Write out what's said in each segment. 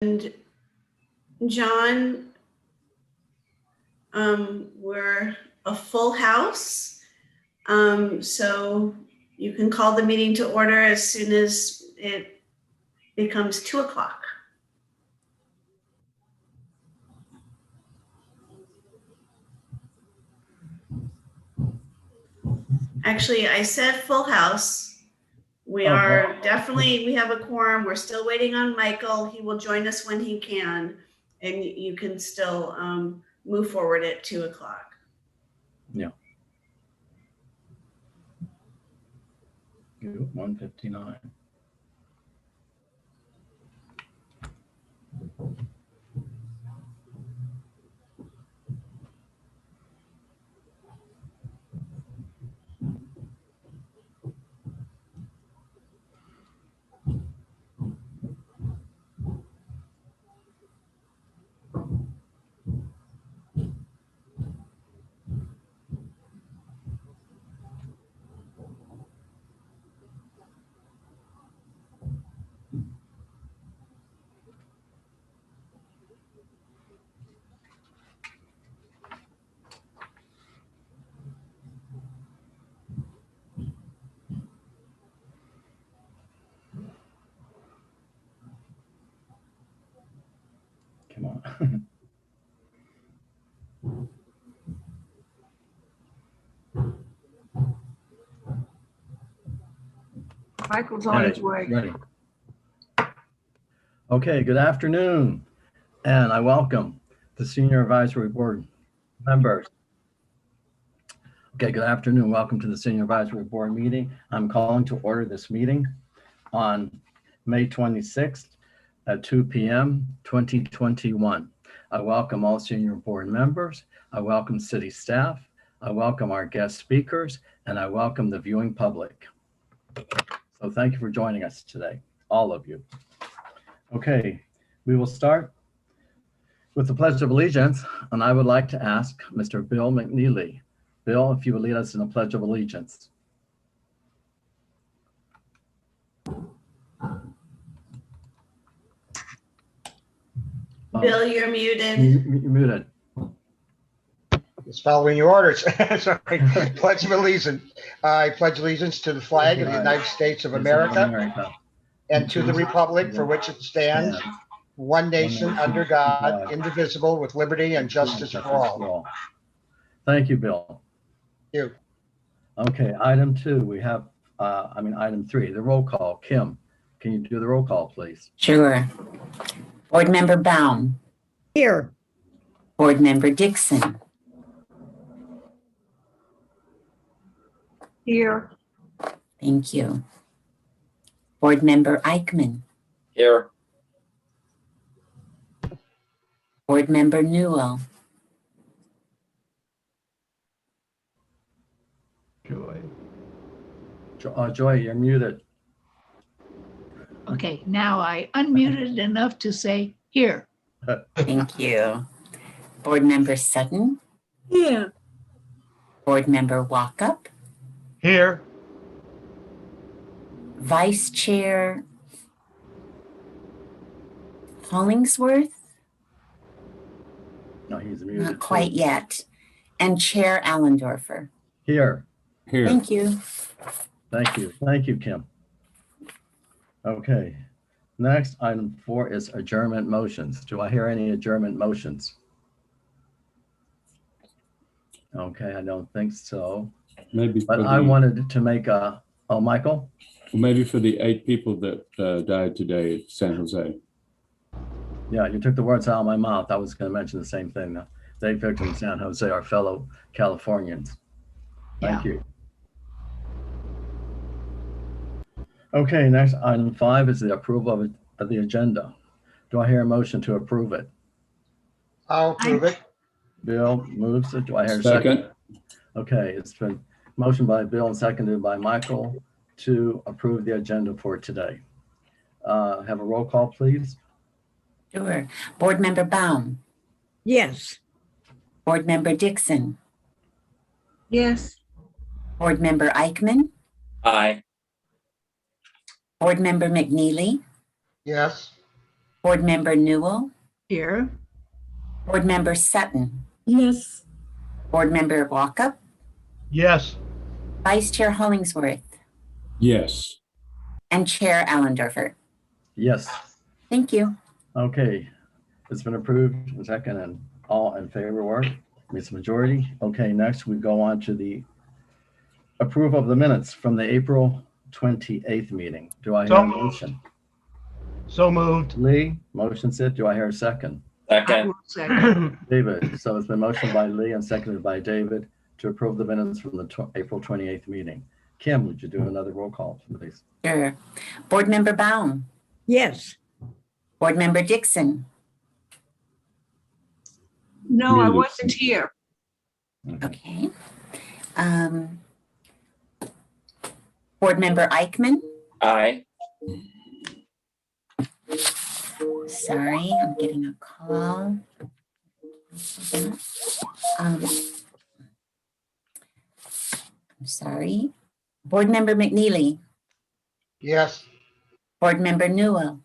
And John, we're a full house. So you can call the meeting to order as soon as it becomes 2 o'clock. Actually, I said full house. We are definitely, we have a quorum. We're still waiting on Michael. He will join us when he can. And you can still move forward at 2 o'clock. Yeah. 1:59. Come on. Michael's on his way. Ready. Okay, good afternoon, and I welcome the Senior Advisory Board members. Okay, good afternoon. Welcome to the Senior Advisory Board meeting. I'm calling to order this meeting on May 26th at 2 p.m. 2021. I welcome all Senior Board members. I welcome city staff. I welcome our guest speakers, and I welcome the viewing public. So thank you for joining us today, all of you. Okay, we will start with the Pledge of Allegiance, and I would like to ask Mr. Bill Mcneely. Bill, if you would lead us in the Pledge of Allegiance. Bill, you're muted. You're muted. It's following your orders. Sorry. Pledge of allegiance. I pledge allegiance to the flag of the United States of America and to the republic for which it stands, one nation under God, indivisible, with liberty and justice for all. Thank you, Bill. Thank you. Okay, item 2, we have, item 3, the roll call. Kim, can you do the roll call, please? Sure. Board Member Baum. Here. Board Member Dixon. Here. Thank you. Board Member Eichmann. Here. Board Member Newell. Joy, you're muted. Okay, now I unmuted enough to say here. Thank you. Board Member Sutton. Here. Board Member Walkup. Here. Vice Chair Hollingsworth. No, he's muted. Not quite yet. And Chair Allendorfer. Here. Thank you. Thank you. Thank you, Kim. Okay. Next, item 4 is adjournment motions. Do I hear any adjournment motions? Okay, I don't think so. Maybe, But I wanted to make a, oh, Michael? maybe for the 8 people that died today at San Jose. Yeah, you took the words out of my mouth. I was going to mention the same thing. The 8 victims in San Jose are fellow Californians. Thank you. Okay, next item 5 is the approval of the agenda. Do I hear a motion to approve it? I'll approve it. Bill moves it. Do I hear a Second. Okay, it's been motioned by Bill and seconded by Michael to approve the agenda for today. Have a roll call, please. Sure. Board Member Baum. Yes. Board Member Dixon. Yes. Board Member Eichmann. Aye. Board Member McNeely. Yes. Board Member Newell, Here. Board Member Sutton, Yes. Board Member Walkup, Yes. Vice Chair Hollingsworth, Yes. and Chair Allendorfer. Yes. Thank you. Okay. It's been approved and second, and all in favor were, meets majority. Okay, next we go on to the approval of the minutes from the April 28th meeting. Do I hear So a moved. motion? So moved. Lee, motion Sid. Do I hear a second? I Second, will second. David. So it's been motioned by Lee and seconded by David to approve the minutes from the April 28th meeting. Kim, would you do another roll call, please? Sure. Board Member Baum, Yes. Board Member Dixon, No, I Muted. wasn't here. okay. Board Member Eichmann, aye. sorry, I'm getting a call. I'm sorry. Board Member McNeely, Yes. Board Member Newell,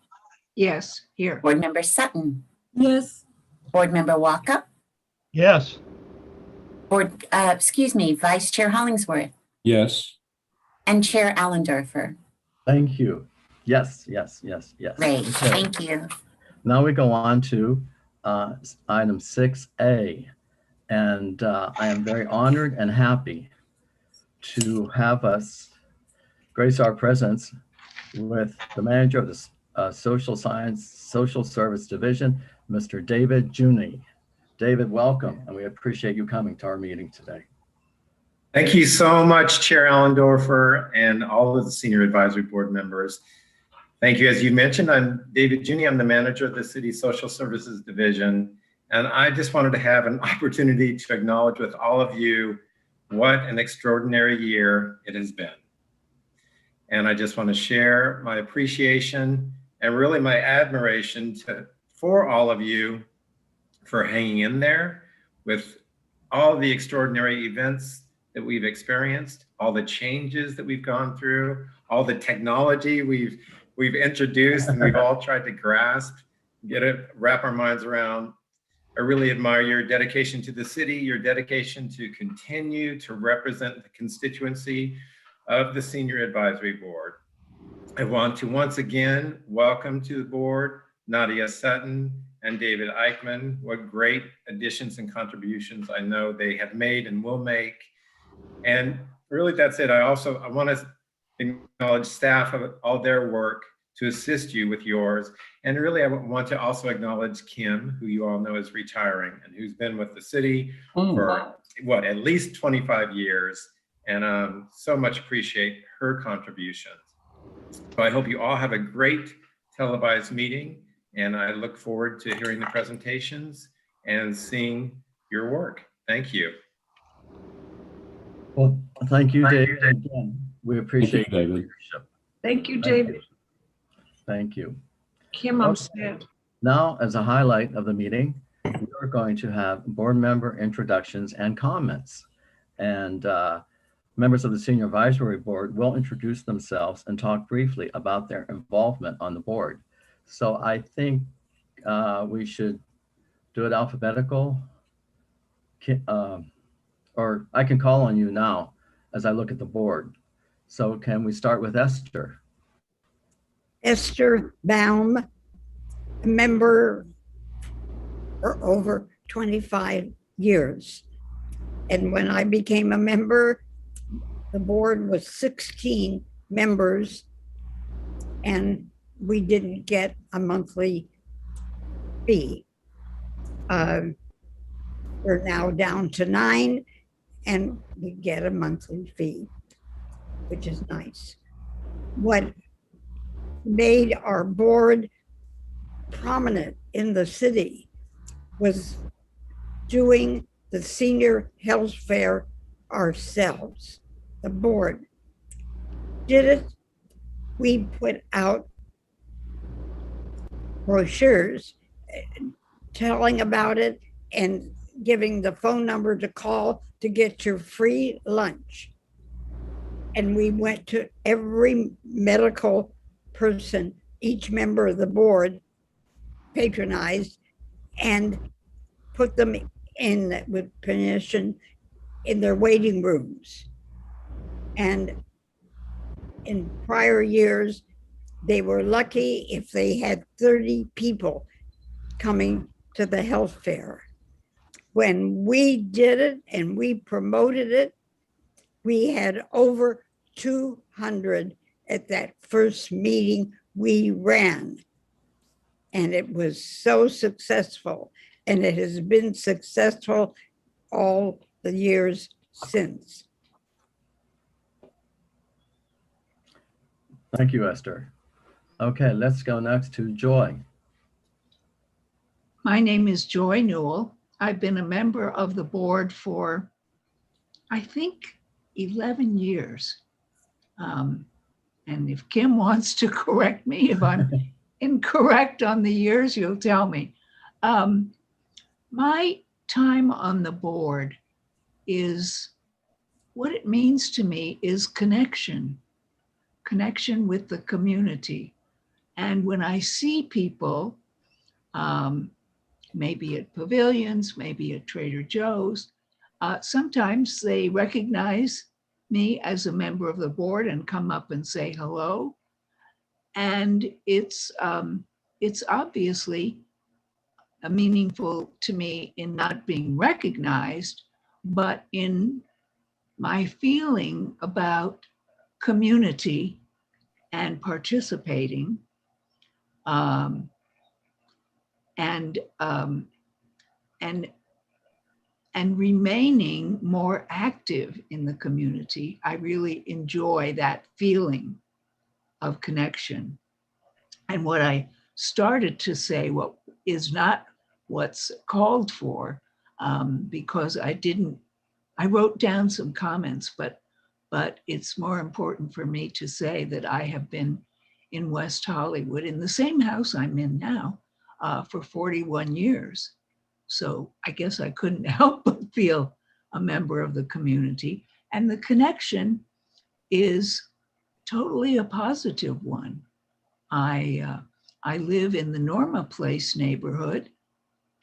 Yes, here. Board Member Sutton, Yes. Board Member Walkup, Yes. Vice Chair Hollingsworth, Yes. and Chair Allendorfer. Thank you. Yes, yes, yes, yes. Great, Okay. thank you. Now we go on to item 6A. And I am very honored and happy to have us grace our presence with the manager of the Social Science, Social Service Division, Mr. David Juni. David, welcome, and we appreciate you coming to our meeting today. Thank you so much, Chair Allendorfer and all of the Senior Advisory Board members. Thank you. As you mentioned, I'm David Juni. I'm the manager of the City Social Services Division. And I just wanted to have an opportunity to acknowledge with all of you what an extraordinary year it has been. And I just want to share my appreciation and really my admiration for all of you for hanging in there with all the extraordinary events that we've experienced, all the changes that we've gone through, all the technology we've introduced and we've all tried to grasp, wrap our minds around. I really admire your dedication to the city, your dedication to continue to represent the constituency of the Senior Advisory Board. I want to once again welcome to the board Nadia Sutton and David Eichmann. What great additions and contributions I know they have made and will make. And really that's it. I want to acknowledge staff of all their work to assist you with yours. And really, I want to also acknowledge Kim, who you all know is retiring and who's been with the city for at least 25 years. And so much appreciate her contributions. So I hope you all have a great televised meeting. And I look forward to hearing the presentations and seeing your work. Thank you. Well, thank you, David. Again, we appreciate David. your leadership. Thank you, Thank David. you. Thank you. Kim, I'm Okay. sad. Now, as a highlight of the meeting, we are going to have board member introductions and comments. And members of the Senior Advisory Board will introduce themselves and talk briefly about their involvement on the board. So I think we should do it alphabetical. Or I can call on you now as I look at the board. So can we start with Esther? Esther Baum, a member for over 25 years. And when I became a member, the board was 16 members and we didn't get a monthly fee. We're now down to 9 and we get a monthly fee, which is nice. What made our board prominent in the city was doing the senior health fair ourselves. The board did it. We put out brochures telling about it and giving the phone number to call to get your free lunch. And we went to every medical person, each member of the board, patronized and put them in, with permission, in their waiting rooms. And in prior years, they were lucky if they had 30 people coming to the health fair. When we did it and we promoted it, we had over 200 at that first meeting we ran. And it was so successful, and it has been successful all the years since. Thank you, Esther. Okay, let's go next to Joy. My name is Joy Newell. I've been a member of the board for, I think, 11 years. And if Kim wants to correct me, if I'm incorrect on the years, you'll tell me. My time on the board is, what it means to me is connection with the community. And when I see people, maybe at pavilions, maybe at Trader Joe's, sometimes they recognize me as a member of the board and come up and say hello. And it's obviously meaningful to me in not being recognized, but in my feeling about community and participating, and remaining more active in the community. I really enjoy that feeling of connection. And what I started to say, what is not what's called for, because I wrote down some comments, but it's more important for me to say that I have been in West Hollywood, in the same house I'm in now, for 41 years. So I guess I couldn't help but feel a member of the community. And the connection is totally a positive one. I live in the Norma Place neighborhood,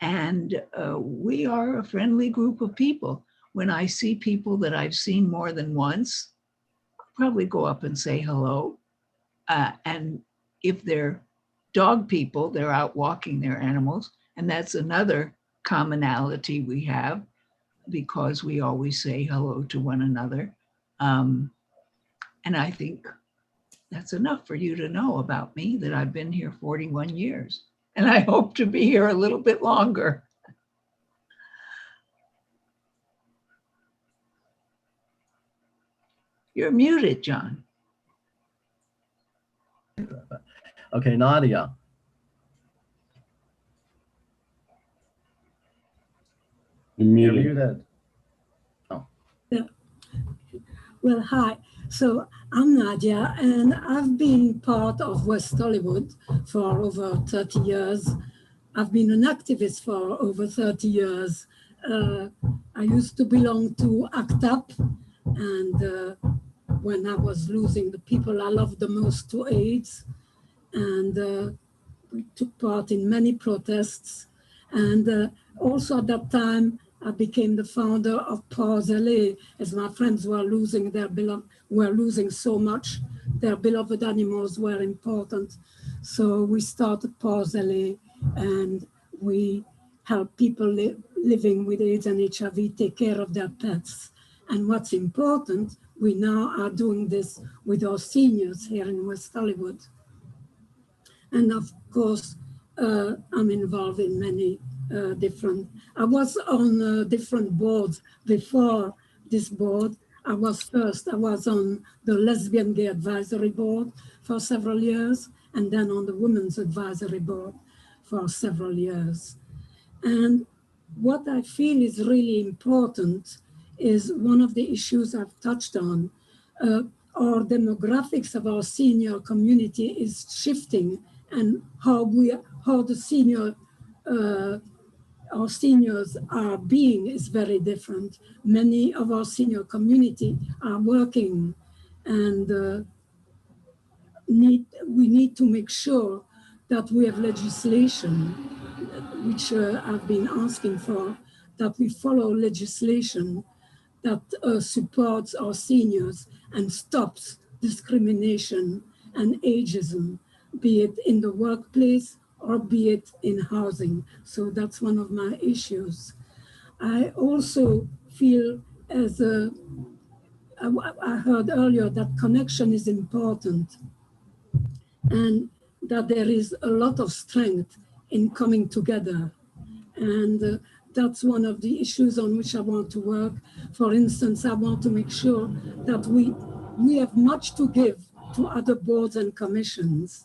and we are a friendly group of people. When I see people that I've seen more than once, I'll probably go up and say hello. And if they're dog people, they're out walking their animals. And that's another commonality we have, because we always say hello to one another. And I think that's enough for you to know about me, that I've been here 41 years. And I hope to be here a little bit longer. You're muted, John. Okay, Nadia. You're You're muted. muted. Well, hi. So I'm Nadia, and I've been part of West Hollywood for over 30 years. I've been an activist for over 30 years. I used to belong to ACT UP, and when I was losing the people I loved the most to AIDS, and we took part in many protests. And also at that time, I became the founder of Pause LA, as my friends were losing so much. Their beloved animals were important. So we started Pause LA, and we help people living with AIDS and HIV take care of their pets. And what's important, we now are doing this with our seniors here in West Hollywood. And of course, I'm involved in many I was on different boards before this board. I was on the Lesbian Gay Advisory Board for several years, and then on the Women's Advisory Board for several years. And what I feel is really important is one of the issues I've touched on. Our demographics of our senior community is shifting, and how the our seniors are being is very different. Many of our senior community are working, and we need to make sure that we have legislation, which I've been asking for, that we follow legislation that supports our seniors and stops discrimination and ageism, be it in the workplace or be it in housing. So that's one of my issues. I also feel, as I heard earlier, that connection is important and that there is a lot of strength in coming together. And that's one of the issues on which I want to work. For instance, I want to make sure that we have much to give to other boards and commissions,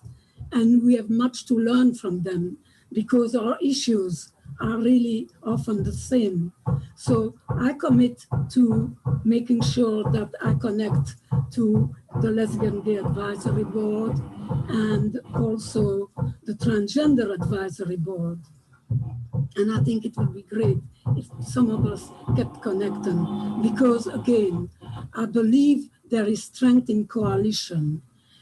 and we have much to learn from them because our issues are really often the same. So I commit to making sure that I connect to the Lesbian Gay Advisory Board and also the Transgender Advisory Board. And I think it would be great if some of us kept connecting, because again, I believe there is strength in coalition,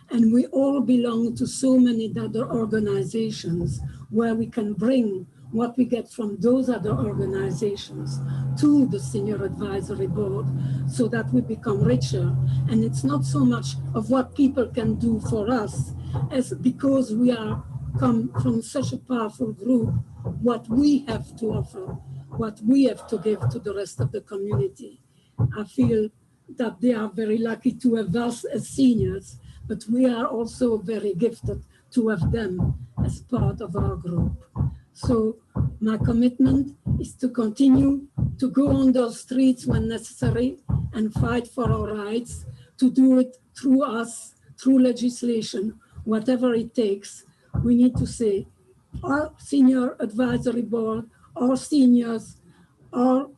and we all belong to so many other organizations where we can bring what we get from those other organizations to the Senior Advisory Board so that we become richer. And it's not so much of what people can do for us as because we are come from such a powerful group, what we have to offer, what we have to give to the rest of the community. I feel that they are very lucky to have us as seniors, but we are also very gifted to have them as part of our group. So my commitment is to continue to go on those streets when necessary and fight for our rights, to do it through us, through legislation, whatever it takes. We need to say, our Senior Advisory Board, our seniors, our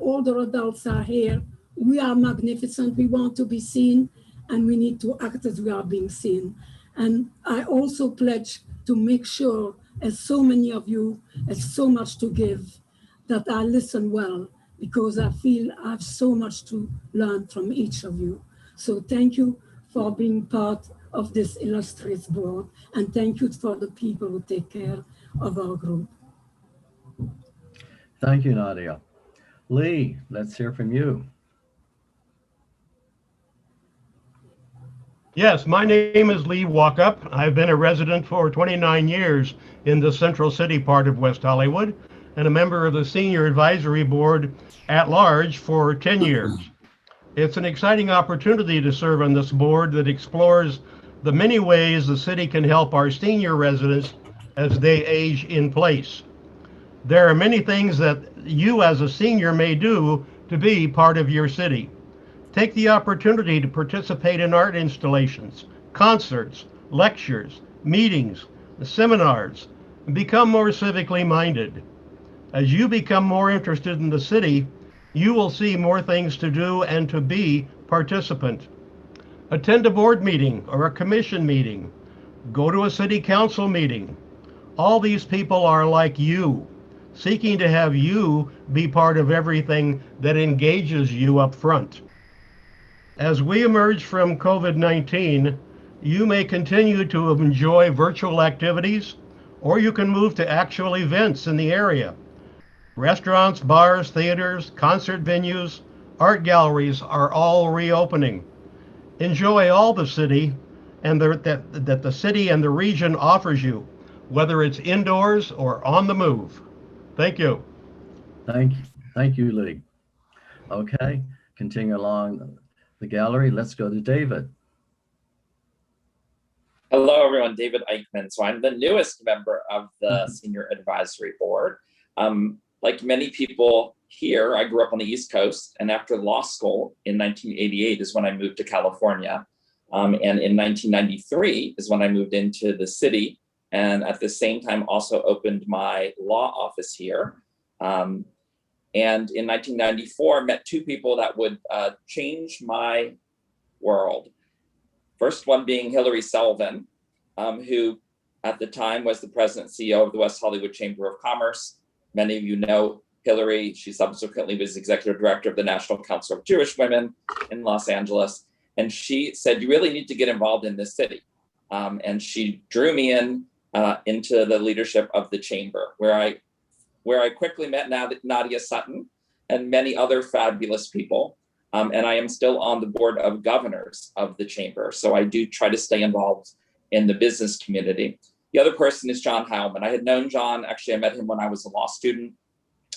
older adults are here. We are magnificent. We want to be seen, and we need to act as we are being seen. And I also pledge to make sure, as so many of you have so much to give, that I listen well, because I feel I have so much to learn from each of you. So thank you for being part of this illustrious board, and thank you for the people who take care of our group. Thank you, Nadia. Lee, let's hear from you. Yes, my name is Lee Walkup. I've been a resident for 29 years in the Central City part of West Hollywood and a member of the Senior Advisory Board at large for 10 years. It's an exciting opportunity to serve on this board that explores the many ways the city can help our senior residents as they age in place. There are many things that you as a senior may do to be part of your city. Take the opportunity to participate in art installations, concerts, lectures, meetings, seminars, and become more civically minded. As you become more interested in the city, you will see more things to do and to be participant. Attend a board meeting or a commission meeting. Go to a city council meeting. All these people are like you, seeking to have you be part of everything that engages you up front. As we emerge from COVID-19, you may continue to enjoy virtual activities, or you can move to actual events in the area. Restaurants, bars, theaters, concert venues, art galleries are all reopening. Enjoy all the city and that the city and the region offers you, whether it's indoors or on the move. Thank you. Thank you, Lee. Okay, continue along the gallery. Let's go to David. Hello, everyone. David Eichmann. So I'm the newest member of the Senior Advisory Board. Like many people here, I grew up on the East Coast, and after law school in 1988 is when I moved to California. And in 1993 is when I moved into the city, and at the same time also opened my law office here. And in 1994, met two people that would change my world. First one being Hillary Sullivan, who at the time was the president and CEO of the West Hollywood Chamber of Commerce. Many of you know Hillary. She subsequently was executive director of the National Council of Jewish Women in Los Angeles. And she said, you really need to get involved in this city. And she drew me in into the leadership of the chamber, where I quickly met Nadia Sutton and many other fabulous people. And I am still on the board of governors of the chamber. So I do try to stay involved in the business community. The other person is John Heilman. I had known John, actually, I met him when I was a law student.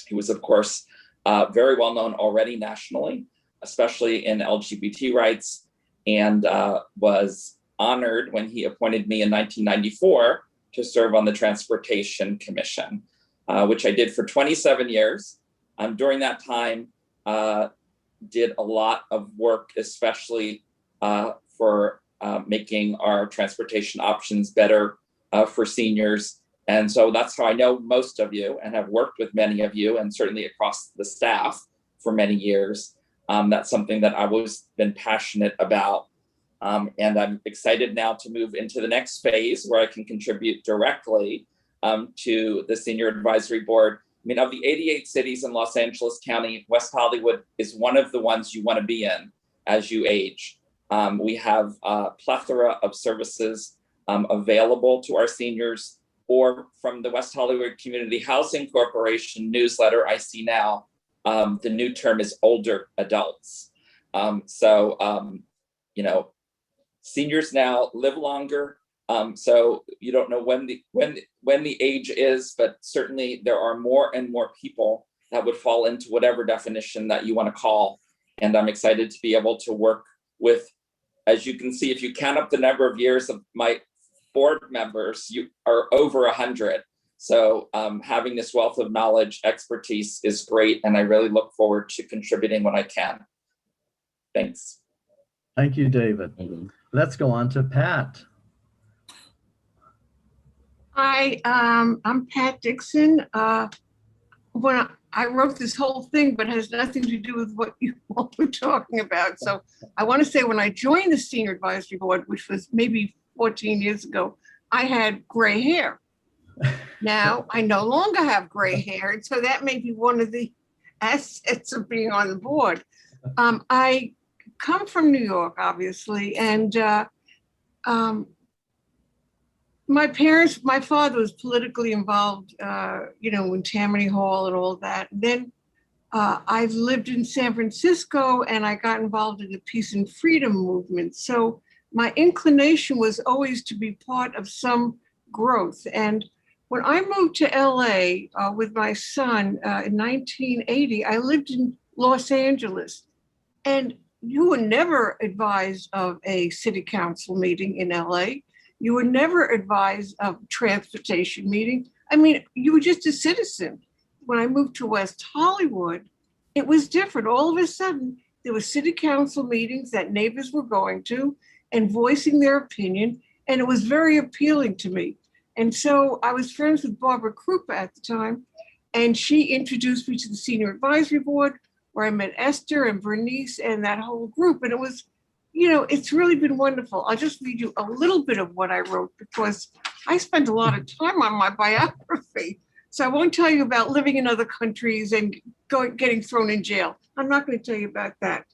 He was, of course, very well known already nationally, especially in LGBT rights, and was honored when he appointed me in 1994 to serve on the Transportation Commission, which I did for 27 years. During that time, did a lot of work, especially for making our transportation options better for seniors. And so that's how I know most of you and have worked with many of you, and certainly across the staff for many years. That's something that I've always been passionate about. And I'm excited now to move into the next phase where I can contribute directly to the Senior Advisory Board. I mean, of the 88 cities in Los Angeles County, West Hollywood is one of the ones you want to be in as you age. We have a plethora of services available to our seniors, or from the West Hollywood Community Housing Corporation newsletter I see now, the new term is older adults. You know, seniors now live longer. So you don't know when the age is, but certainly there are more and more people that would fall into whatever definition that you want to call. And I'm excited to be able to work with, as you can see, if you count up the number of years of my board members, you are over 100. So having this wealth of knowledge, expertise is great. And I really look forward to contributing when I can. Thanks. Thank you, David. Let's go on to Pat. Hi, I'm Pat Dixon. When I wrote this whole thing, but it has nothing to do with what you all were talking about. So I want to say when I joined the Senior Advisory Board, which was maybe 14 years ago, I had gray hair. Now I no longer have gray hair. And so that may be one of the assets of being on the board. I come from New York, obviously, and my father was politically involved, in Tammany Hall and all that. And then I lived in San Francisco and I got involved in the peace and freedom movement. So my inclination was always to be part of some growth. And when I moved to LA with my son in 1980, I lived in Los Angeles. And you were never advised of a city council meeting in LA. You were never advised of transportation meeting. I mean, you were just a citizen. When I moved to West Hollywood, it was different. All of a sudden, there were city council meetings that neighbors were going to and voicing their opinion. And it was very appealing to me. And so I was friends with Barbara Krupa at the time. And she introduced me to the Senior Advisory Board, where I met Esther and Bernice and that whole group. And it was, it's really been wonderful. I'll just read you a little bit of what I wrote because I spent a lot of time on my biography. So I won't tell you about living in other countries and getting thrown in jail. I'm not going to tell you about that.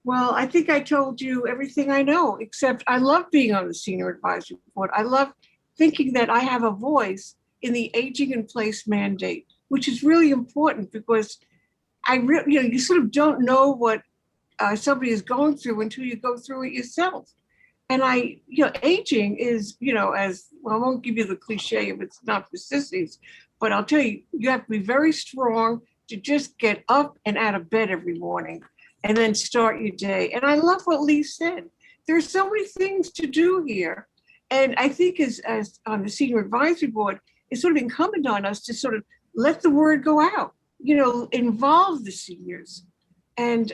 Well, I think I told you everything I know, except I love being on the Senior Advisory Board. I love thinking that I have a voice in the Aging in Place mandate, which is really important because you sort of don't know what somebody is going through until you go through it yourself. And aging is, as well, I won't give you the cliche if it's not for sissies, but I'll tell you, you have to be very strong to just get up and out of bed every morning and then start your day. And I love what Lee said. There's so many things to do here. And I think as on the Senior Advisory Board, it's sort of incumbent on us to sort of let the word go out, involve the seniors. And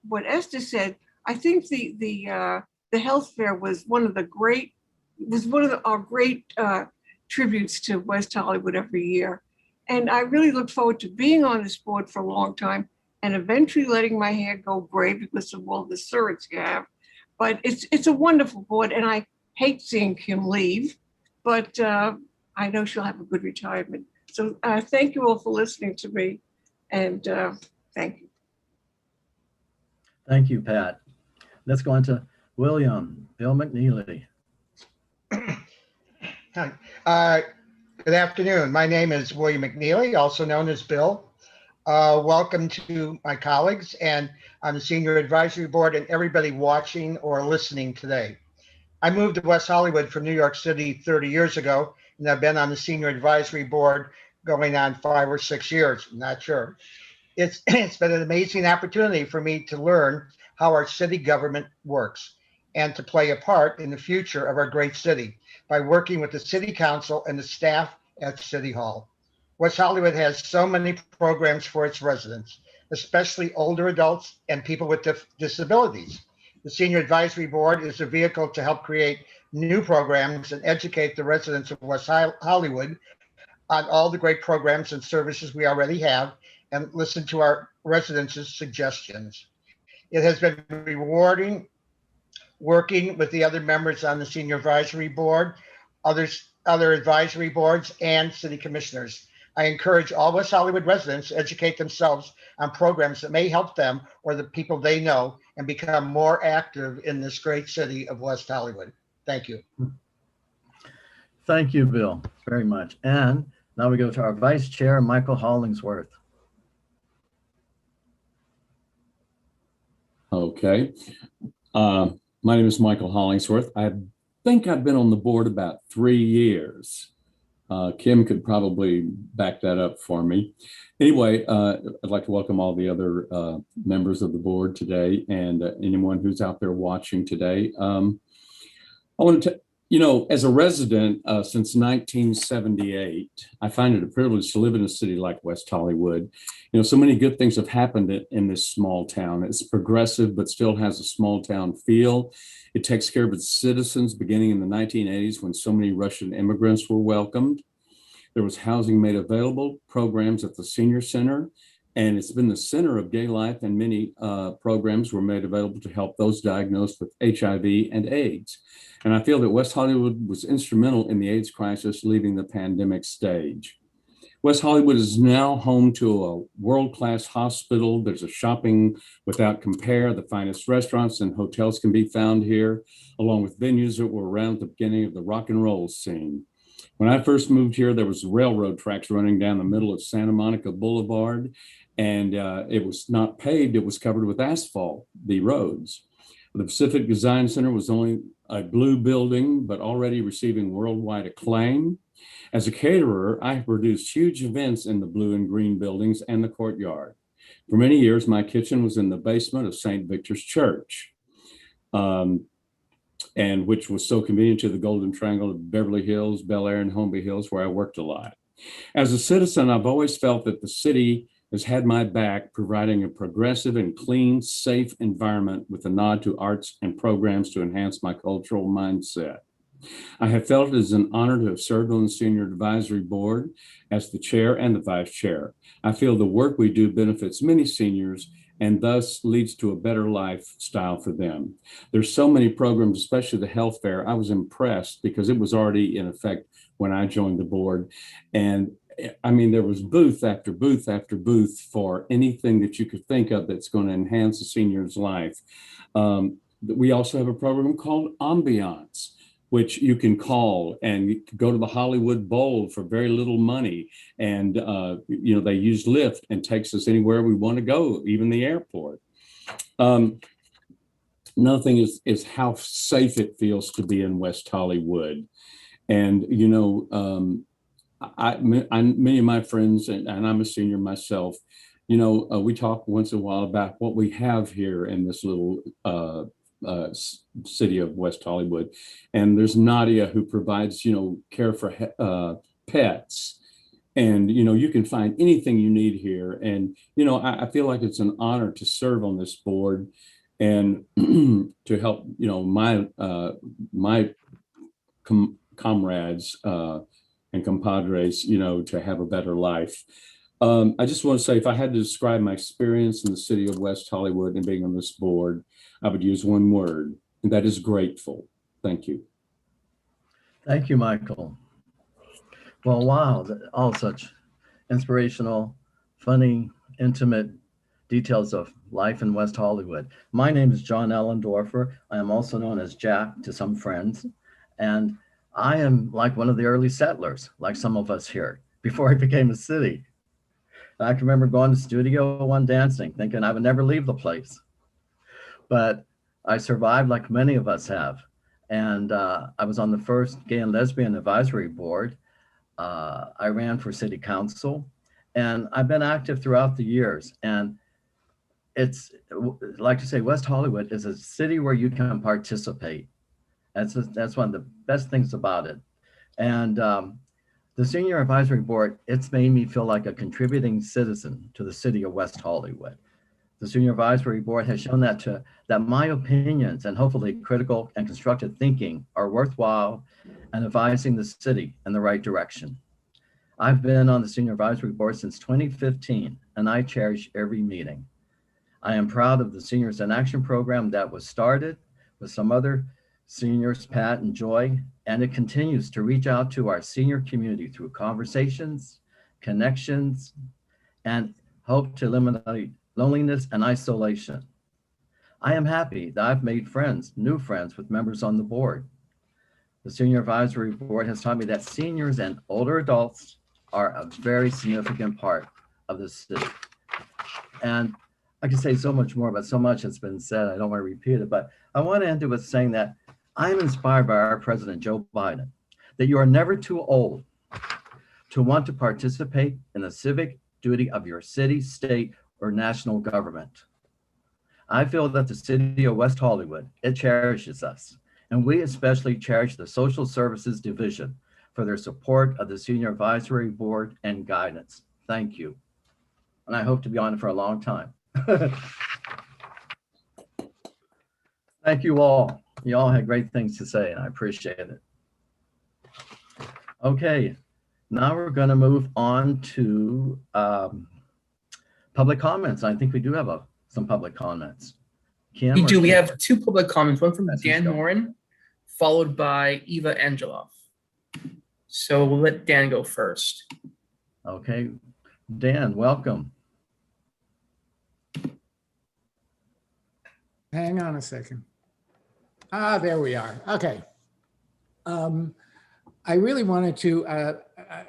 what Esther said, I think the health fair was one of our great tributes to West Hollywood every year. And I really look forward to being on this board for a long time and eventually letting my hair go gray because of all the surrogates you have. But it's a wonderful board, and I hate seeing Kim leave, but I know she'll have a good retirement. So thank you all for listening to me, and thank you. Thank you, Pat. Let's go on to Bill Mcneely. Hi. Good afternoon. My name is William Mcneely, also known as Bill. Welcome to my colleagues and on the Senior Advisory Board and everybody watching or listening today. I moved to West Hollywood from New York City 30 years ago, and I've been on the Senior Advisory Board going on 5 or 6 years, I'm not sure. It's been an amazing opportunity for me to learn how our city government works and to play a part in the future of our great city by working with the City Council and the staff at City Hall. West Hollywood has so many programs for its residents, especially older adults and people with disabilities. The Senior Advisory Board is a vehicle to help create new programs and educate the residents of West Hollywood on all the great programs and services we already have and listen to our residents' suggestions. It has been rewarding working with the other members on the Senior Advisory Board, other advisory boards, and city commissioners. I encourage all West Hollywood residents to educate themselves on programs that may help them or the people they know and become more active in this great city of West Hollywood. Thank you. Thank you, Bill, very much. And now we go to our Vice Chair, Michael Hollingsworth. Okay. My name is Michael Hollingsworth. I think I've been on the board about 3 years. Kim could probably back that up for me. Anyway, I'd like to welcome all the other members of the board today and anyone who's out there watching today. I wanted to, as a resident since 1978, I find it a privilege to live in a city like West Hollywood. So many good things have happened in this small town. It's progressive, but still has a small town feel. It takes care of its citizens beginning in the 1980s when so many Russian immigrants were welcomed. There was housing made available, programs at the senior center, and it's been the center of gay life, and many programs were made available to help those diagnosed with HIV and AIDS. And I feel that West Hollywood was instrumental in the AIDS crisis, leaving the pandemic stage. West Hollywood is now home to a world-class hospital. There's a shopping without compare. The finest restaurants and hotels can be found here, along with venues that were around the beginning of the rock and roll scene. When I first moved here, there was railroad tracks running down the middle of Santa Monica Boulevard, and it was not paved, it was covered with asphalt, the roads. The Pacific Design Center was only a blue building, but already receiving worldwide acclaim. As a caterer, I have produced huge events in the blue and green buildings and the courtyard. For many years, my kitchen was in the basement of St. Victor's Church, and which was so convenient to the Golden Triangle of Beverly Hills, Bel Air, and Holmby Hills, where I worked a lot. As a citizen, I've always felt that the city has had my back, providing a progressive and clean, safe environment with a nod to arts and programs to enhance my cultural mindset. I have felt it is an honor to have served on the Senior Advisory Board as the chair and the vice chair. I feel the work we do benefits many seniors and thus leads to a better lifestyle for them. There's so many programs, especially the health fair. I was impressed because it was already in effect when I joined the board. And I mean, there was booth after booth after booth for anything that you could think of that's going to enhance a senior's life. We also have a program called Ambiance, which you can call and you can go to the Hollywood Bowl for very little money. And, they use Lyft and takes us anywhere we want to go, even the airport. Another thing is how safe it feels to be in West Hollywood. And, many of my friends, and I'm a senior myself, we talk once in a while about what we have here in this little city of West Hollywood. And there's Nadia, who provides, care for pets. And, you can find anything you need here. And, I feel like it's an honor to serve on this board and to help, my comrades and compadres, to have a better life. I just want to say, if I had to describe my experience in the city of West Hollywood and being on this board, I would use one word, and that is grateful. Thank you. Thank you, Michael. Well, wow, all such inspirational, funny, intimate details of life in West Hollywood. My name is John Allen Dwarfer. I am also known as Jack to some friends. And I am like one of the early settlers, like some of us here, before it became a city. I can remember going to Studio One dancing, thinking I would never leave the place. But I survived like many of us have. And I was on the first Gay and Lesbian Advisory Board. I ran for city council, and I've been active throughout the years. And it's like to say, West Hollywood is a city where you can participate. That's one of the best things about it. And the Senior Advisory Board, it's made me feel like a contributing citizen to the city of West Hollywood. The Senior Advisory Board has shown that my opinions and hopefully critical and constructive thinking are worthwhile and advising the city in the right direction. I've been on the Senior Advisory Board since 2015, and I cherish every meeting. I am proud of the Seniors in Action program that was started with some other seniors, Pat and Joy, and it continues to reach out to our senior community through conversations, connections, and hope to eliminate loneliness and isolation. I am happy that I've made friends, new friends with members on the board. The Senior Advisory Board has taught me that seniors and older adults are a very significant part of the city. And I can say so much more, but so much has been said, I don't want to repeat it, but I want to end it with saying that I'm inspired by our President, Joe Biden, that you are never too old to want to participate in the civic duty of your city, state, or national government. I feel that the city of West Hollywood, it cherishes us, and we especially cherish the Social Services Division for their support of the Senior Advisory Board and guidance. Thank you. And I hope to be on it for a long time. Thank you all. You all had great things to say, and I appreciate it. Okay, now we're going to move on to public comments. I think we do have some public comments. Kim? We do. We Kim? have two public comments, one from Let's Dan go. Morin, followed by Eva Angelov. So we'll let Dan go first. Okay, Dan, welcome. Hang on a second. There we are. Okay. I really wanted to,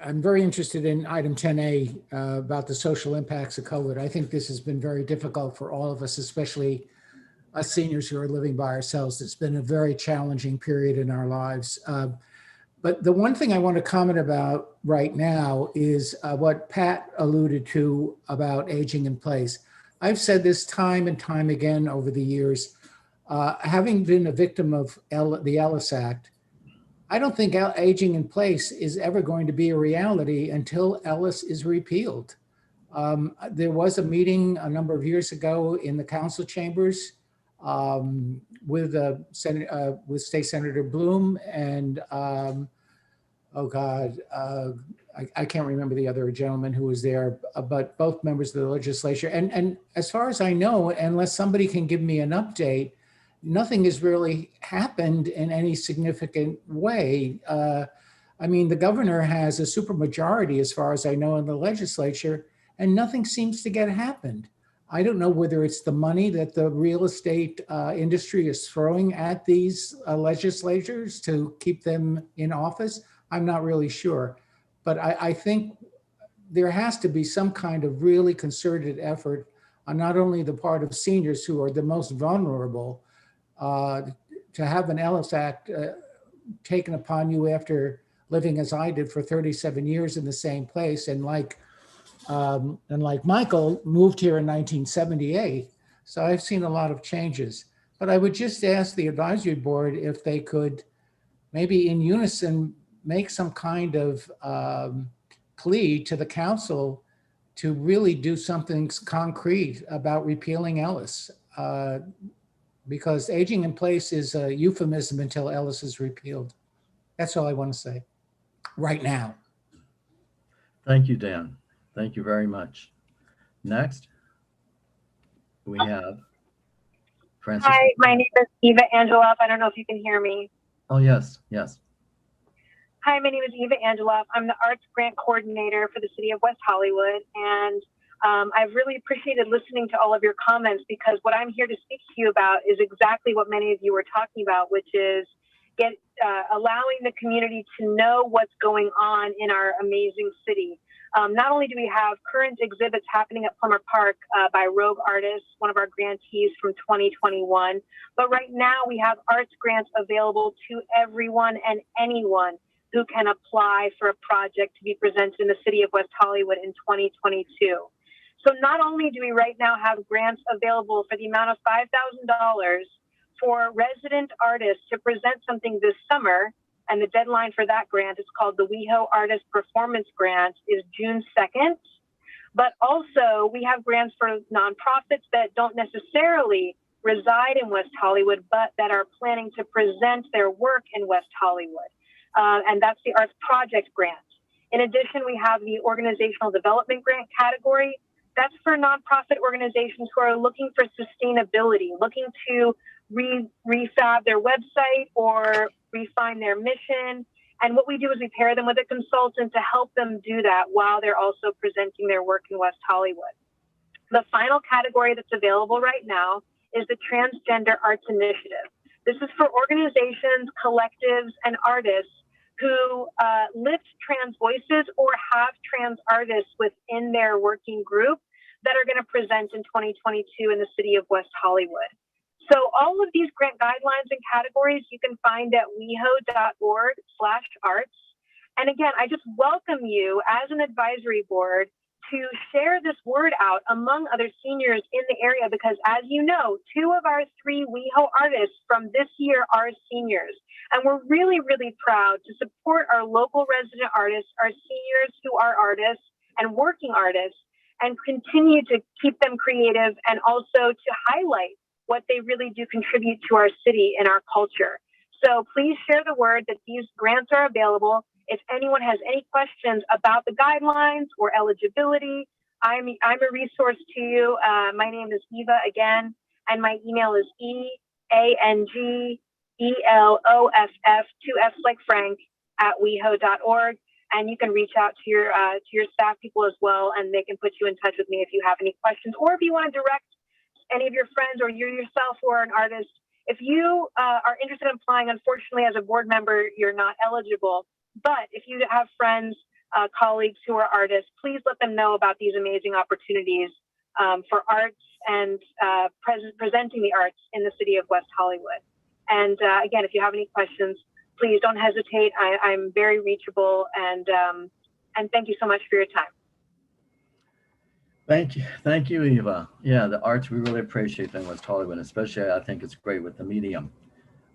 I'm very interested in item 10A about the social impacts of COVID. I think this has been very difficult for all of us, especially us seniors who are living by ourselves. It's been a very challenging period in our lives. But the one thing I want to comment about right now is what Pat alluded to about aging in place. I've said this time and time again over the years, having been a victim of the Ellis Act, I don't think aging in place is ever going to be a reality until Ellis is repealed. There was a meeting a number of years ago in the council chambers with State Senator Bloom and I can't remember the other gentleman who was there, but both members of the legislature. And as far as I know, unless somebody can give me an update, nothing has really happened in any significant way. I mean, the governor has a supermajority, as far as I know, in the legislature, and nothing seems to get happened. I don't know whether it's the money that the real estate industry is throwing at these legislators to keep them in office. I'm not really sure. But I think there has to be some kind of really concerted effort on not only the part of seniors who are the most vulnerable to have an Ellis Act taken upon you after living as I did for 37 years in the same place. And like Michael moved here in 1978. So I've seen a lot of changes. But I would just ask the advisory board if they could maybe in unison make some kind of plea to the council to really do something concrete about repealing Ellis. Because aging in place is a euphemism until Ellis is repealed. That's all I want to say right now. Thank you, Dan. Thank you very much. Next, we have Francis. Hi, my name is Eva Angelov. I don't know if you can hear me. Oh, yes, yes. Hi, my name is Eva Angelov. I'm the Arts Grant Coordinator for the City of West Hollywood. And I've really appreciated listening to all of your comments because what I'm here to speak to you about is exactly what many of you were talking about, which is allowing the community to know what's going on in our amazing city. Not only do we have current exhibits happening at Plummer Park by Rogue Artists, one of our grantees from 2021, but right now we have arts grants available to everyone and anyone who can apply for a project to be presented in the city of West Hollywood in 2022. So not only do we right now have grants available for the amount of $5,000 for resident artists to present something this summer, and the deadline for that grant is called the WeHo Artist Performance Grant, is June 2nd. But also we have grants for nonprofits that don't necessarily reside in West Hollywood, but that are planning to present their work in West Hollywood. And that's the Arts Project Grant. In addition, we have the Organizational Development Grant category. That's for nonprofit organizations who are looking for sustainability, looking to refab their website or refine their mission. And what we do is we pair them with a consultant to help them do that while they're also presenting their work in West Hollywood. The final category that's available right now is the Transgender Arts Initiative. This is for organizations, collectives, and artists who lift trans voices or have trans artists within their working group that are going to present in 2022 in the city of West Hollywood. So all of these grant guidelines and categories you can find at weho.org/arts. And again, I just welcome you as an advisory board to share this word out among other seniors in the area, because as you know, 2 of our 3 WeHo artists from this year are seniors. And we're really, really proud to support our local resident artists, our seniors who are artists and working artists, and continue to keep them creative and also to highlight what they really do contribute to our city and our culture. So please share the word that these grants are available. If anyone has any questions about the guidelines or eligibility, I'm a resource to you. My name is Eva again, and my email is EANGELOFF, 2 F's like Frank, @weho.org. And you can reach out to your staff people as well, and they can put you in touch with me if you have any questions, or if you want to direct any of your friends or you yourself who are an artist. If you are interested in applying, unfortunately, as a board member, you're not eligible. But if you have friends, colleagues who are artists, please let them know about these amazing opportunities for arts and presenting the arts in the city of West Hollywood. And again, if you have any questions, please don't hesitate. I'm very reachable, and thank you so much for your time. Thank you, Eva. Yeah, the arts, we really appreciate them in West Hollywood, especially I think it's great with the medium.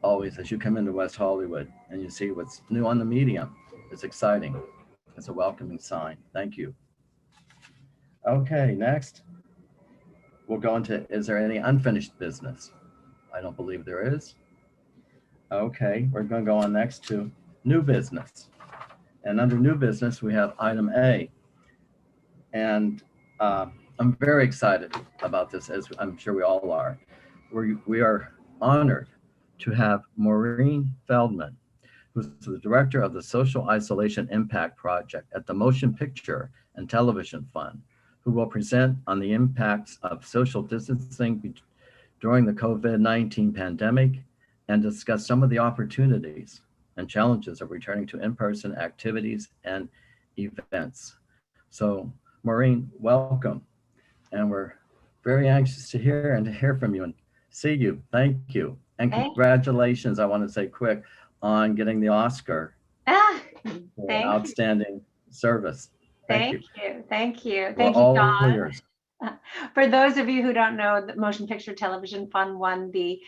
Always, as you come into West Hollywood and you see what's new on the medium, it's exciting. It's a welcoming sign. Thank you. Okay, next, we'll go into, is there any unfinished business? I don't believe there is. Okay, we're going to go on next to new business. And under new business, we have item A. And I'm very excited about this, as I'm sure we all are. We are honored to have Maureen Feldman, who's the director of the Social Isolation Impact Project at the Motion Picture and Television Fund, who will present on the impacts of social distancing during the COVID-19 pandemic and discuss some of the opportunities and challenges of returning to in-person activities and events. So Maureen, welcome. And we're very anxious to hear from you and see you. Thank you. And congratulations, I want to say quick, on getting the Oscar for outstanding service. Thank you. Thank you, We're all Don. yours. For those of you who don't know, the Motion Picture Television Fund won the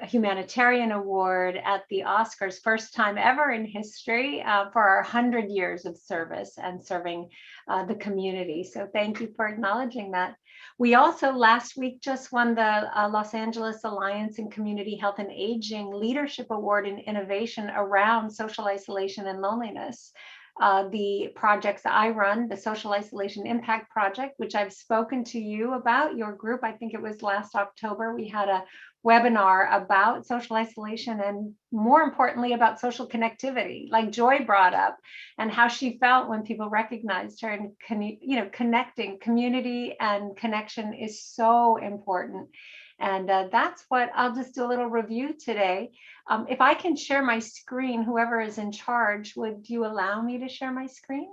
Humanitarian Award at the Oscars, first time ever in history, for our 100 years of service and serving the community. So thank you for acknowledging that. We also last week just won the Los Angeles Alliance in Community Health and Aging Leadership Award in Innovation around social isolation and loneliness. The projects I run, the Social Isolation Impact Project, which I've spoken to you about, your group, I think it was last October, we had a webinar about social isolation and more importantly about social connectivity, like Joy brought up, and how she felt when people recognized her, and connecting. Community and connection is so important. And that's what I'll just do a little review today. If I can share my screen, whoever is in charge, would you allow me to share my screen?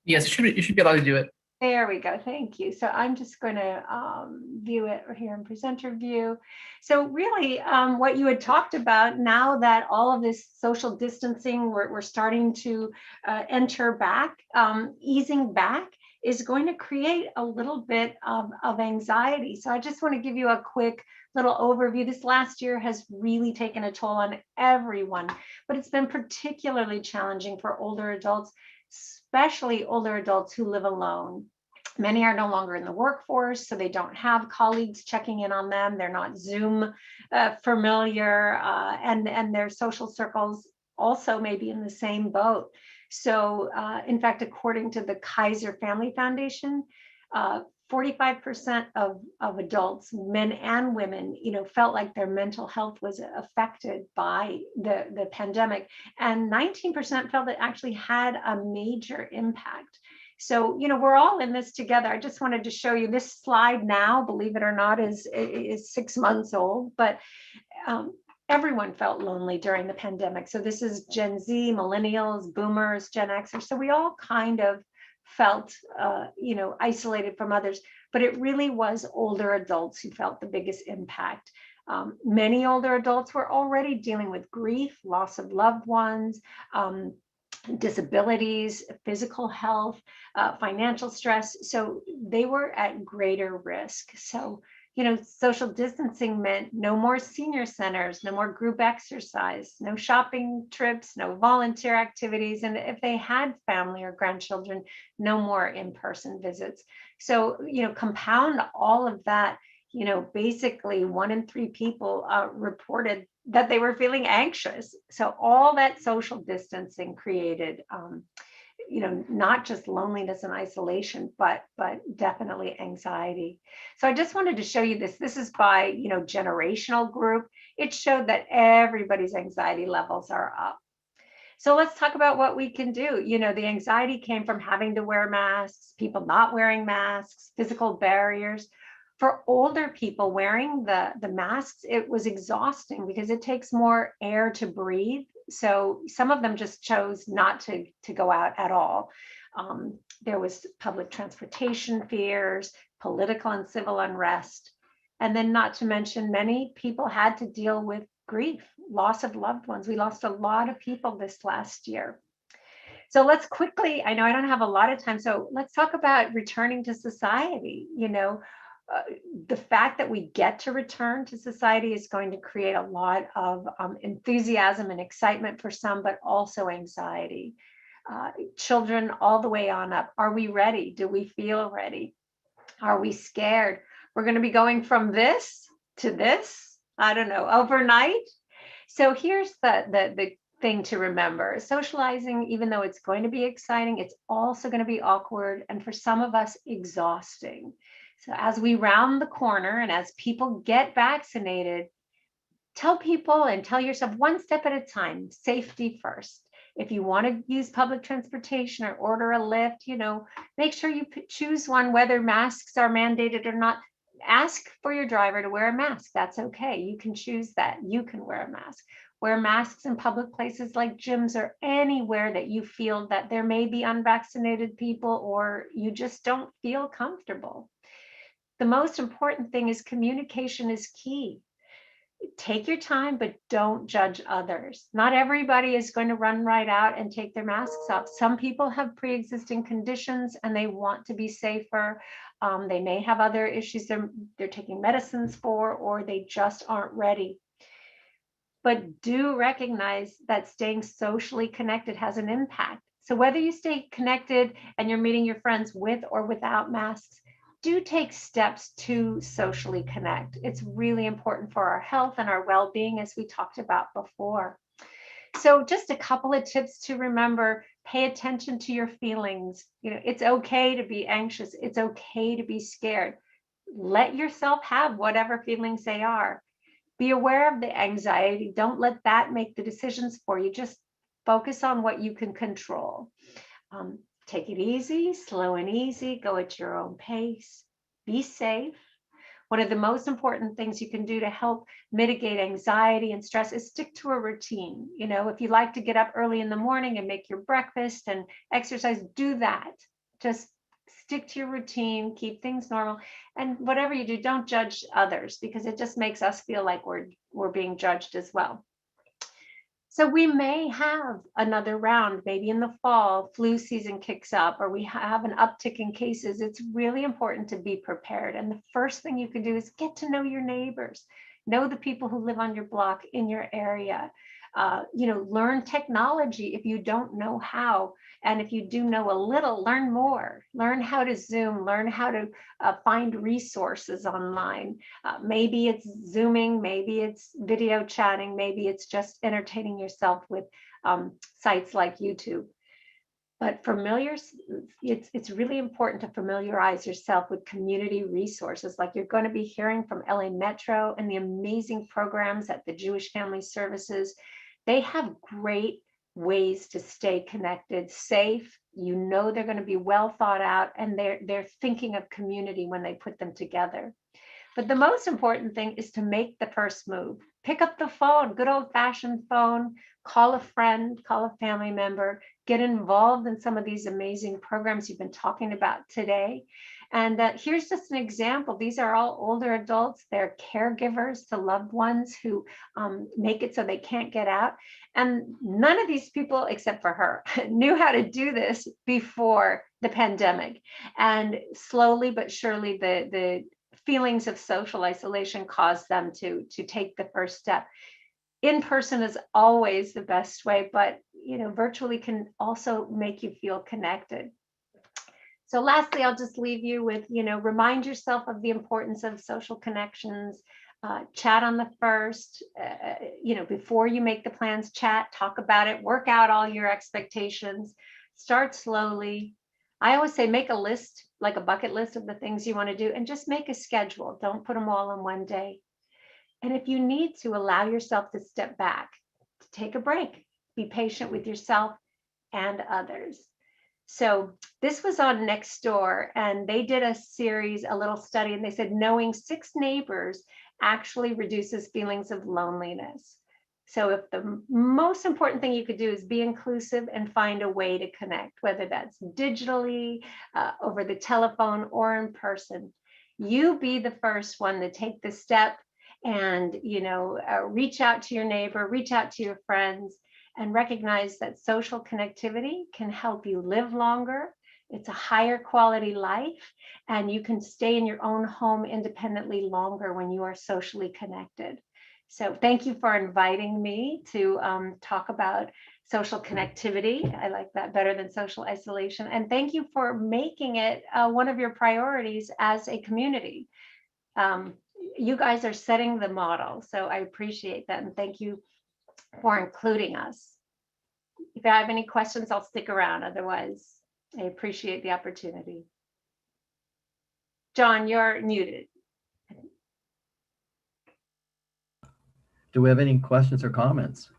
Yes, you should be allowed to do it. There we go. Thank you. So I'm just going to view it here in presenter view. So really what you had talked about, now that all of this social distancing, we're starting to enter back, easing back is going to create a little bit of anxiety. So I just want to give you a quick little overview. This last year has really taken a toll on everyone, but it's been particularly challenging for older adults, especially older adults who live alone. Many are no longer in the workforce, so they don't have colleagues checking in on them. They're not Zoom familiar, and their social circles also may be in the same boat. So in fact, according to the Kaiser Family Foundation, 45% of adults, men and women, felt like their mental health was affected by the pandemic, and 19% felt it actually had a major impact. So, we're all in this together. I just wanted to show you this slide now, believe it or not, is 6 months old, but everyone felt lonely during the pandemic. So this is Gen Z, millennials, boomers, Gen Xers. So we all kind of felt, isolated from others, but it really was older adults who felt the biggest impact. Many older adults were already dealing with grief, loss of loved ones, disabilities, physical health, financial stress. So they were at greater risk. So, social distancing meant no more senior centers, no more group exercise, no shopping trips, no volunteer activities. And if they had family or grandchildren, no more in-person visits. So, compound all of that, basically 1 in 3 people reported that they were feeling anxious. So all that social distancing created, not just loneliness and isolation, but definitely anxiety. So I just wanted to show you this. This is by, generational group. It showed that everybody's anxiety levels are up. So let's talk about what we can do. The anxiety came from having to wear masks, people not wearing masks, physical barriers. For older people wearing the masks, it was exhausting because it takes more air to breathe. So some of them just chose not to go out at all. There was public transportation fears, political and civil unrest. And then not to mention, many people had to deal with grief, loss of loved ones. We lost a lot of people this last year. So let's quickly, I know I don't have a lot of time, so let's talk about returning to society. The fact that we get to return to society is going to create a lot of enthusiasm and excitement for some, but also anxiety. Children all the way on up. Are we ready? Do we feel ready? Are we scared? We're going to be going from this to this, I don't know, overnight. So here's the thing to remember. Socializing, even though it's going to be exciting, it's also going to be awkward, and for some of us, exhausting. So as we round the corner and as people get vaccinated, tell people and tell yourself one step at a time, safety first. If you want to use public transportation or order a Lyft, make sure you choose one, whether masks are mandated or not. Ask for your driver to wear a mask. That's okay. You can choose that. You can wear a mask. Wear masks in public places like gyms or anywhere that you feel that there may be unvaccinated people or you just don't feel comfortable. The most important thing is communication is key. Take your time, but don't judge others. Not everybody is going to run right out and take their masks off. Some people have pre-existing conditions and they want to be safer. They may have other issues they're taking medicines for, or they just aren't ready. But do recognize that staying socially connected has an impact. So whether you stay connected and you're meeting your friends with or without masks, do take steps to socially connect. It's really important for our health and our well-being, as we talked about before. So just a couple of tips to remember: pay attention to your feelings. It's okay to be anxious. It's okay to be scared. Let yourself have whatever feelings they are. Be aware of the anxiety. Don't let that make the decisions for you. Just focus on what you can control. Take it easy, slow and easy, go at your own pace, be safe. One of the most important things you can do to help mitigate anxiety and stress is stick to a routine. You know, if you like to get up early in the morning and make your breakfast and exercise, do that. Just stick to your routine, keep things normal. And whatever you do, don't judge others, because it just makes us feel like we're being judged as well. So we may have another round, maybe in the fall, flu season kicks up, or we have an uptick in cases. It's really important to be prepared. And the first thing you can do is get to know your neighbors, know the people who live on your block, in your area. You know, learn technology if you don't know how. And if you do know a little, learn more. Learn how to Zoom, learn how to find resources online. Maybe it's Zooming, maybe it's video chatting, maybe it's just entertaining yourself with sites like YouTube. But it's really important to familiarize yourself with community resources, like you're going to be hearing from LA Metro and the amazing programs at the Jewish Family Services. They have great ways to stay connected, safe. You know they're going to be well thought out, and they're thinking of community when they put them together. But the most important thing is to make the first move. Pick up the phone, good old-fashioned phone, call a friend, call a family member, get involved in some of these amazing programs you've been talking about today. And here's just an example. These are all older adults. They're caregivers to loved ones who make it so they can't get out. And none of these people, except for her, knew how to do this before the pandemic. And slowly but surely, the feelings of social isolation caused them to take the first step. In person is always the best way, but you know, virtually can also make you feel connected. So lastly, I'll just leave you with, you know, remind yourself of the importance of social connections. Chat on the first, you know, before you make the plans, chat, talk about it, work out all your expectations, start slowly. I always say, make a list, like a bucket list of the things you want to do, and just make a schedule. Don't put them all in one day. And if you need to, allow yourself to step back, to take a break, be patient with yourself and others. So this was on Nextdoor, and they did a series, a little study, and they said knowing 6 neighbors actually reduces feelings of loneliness. So if the most important thing you could do is be inclusive and find a way to connect, whether that's digitally, over the telephone, or in person, you be the first one to take the step and, you know, reach out to your neighbor, reach out to your friends, and recognize that social connectivity can help you live longer. It's a higher quality life, and you can stay in your own home independently longer when you are socially connected. So thank you for inviting me to talk about social connectivity. I like that better than social isolation. And thank you for making it one of your priorities as a community. You guys are setting the model, so I appreciate that, and thank you for including us. If I have any questions, I'll stick around. Otherwise, I appreciate the opportunity. John, you're muted. Do we have any questions or comments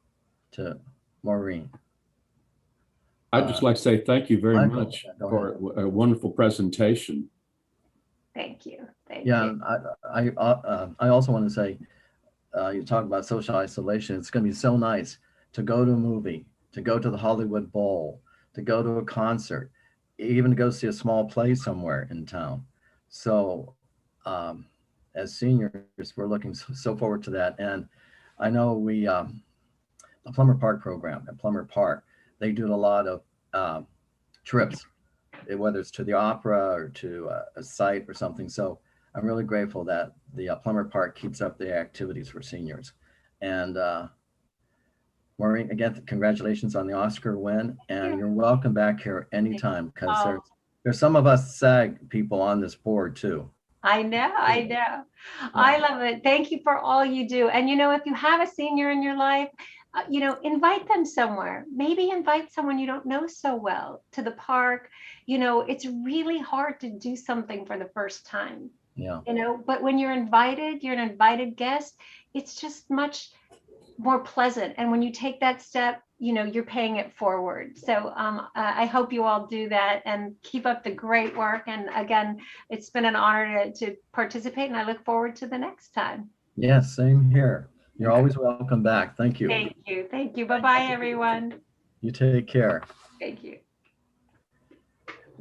to Maureen? I'd just like to say thank you very much for a wonderful presentation. Thank you. Thank you. You. I also want to say, you talk about social isolation. It's going to be so nice to go to a movie, to go to the Hollywood Bowl, to go to a concert, even to go see a small play somewhere in town. So as seniors, we're looking so forward to that. And I know we, the Plummer Park program at Plummer Park, they do a lot of trips, whether it's to the opera or to a site or something. So I'm really grateful that the Plummer Park keeps up the activities for seniors. And Maureen, again, congratulations on the Oscar win, and you're welcome back here anytime, because there's some of us SAG people on this board too. I know. I love it. Thank you for all you do. And you know, if you have a senior in your life, you know, invite them somewhere. Maybe invite someone you don't know so well to the park. You know, it's really hard to do something for the first time. Yeah. You know, but when you're an invited guest, it's just much more pleasant. And when you take that step, you know, you're paying it forward. So I hope you all do that and keep up the great work. And again, it's been an honor to participate, and I look forward to the next time. Yes, same here. You're always welcome back. Thank you. Thank you. Thank you. Bye-bye, everyone. You take care. Thank you.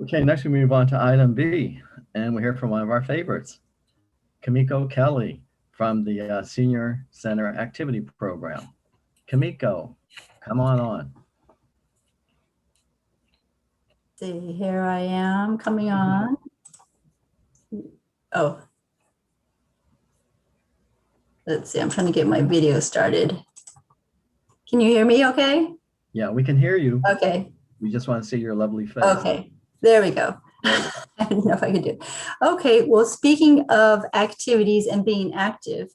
Okay, next we move on to item B, and we hear from one of our favorites, Kimiko Kelly from the Senior Center Activity Program. Kimiko, come on. See, here I am coming on. Oh, let's see, I'm trying to get my video started. Can you hear me okay? Yeah, we can hear you. Okay. We just want to see your lovely face. Okay, there we go. I didn't know if I could do it. Okay, well, speaking of activities and being active,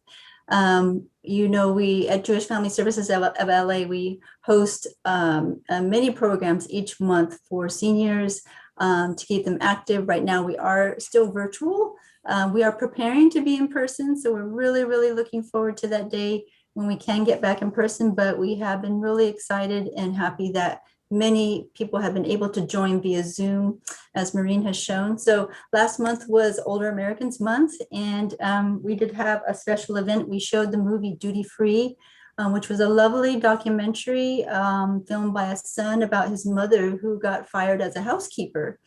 you know, we at Jewish Family Services of LA, we host many programs each month for seniors to keep them active. Right now, we are still virtual. We are preparing to be in person, so we're really, really looking forward to that day when we can get back in person, but we have been really excited and happy that many people have been able to join via Zoom, as Maureen has shown. So last month was Older Americans Month, and we did have a special event. We showed the movie Duty Free, which was a lovely documentary filmed by a son about his mother who got fired as a housekeeper,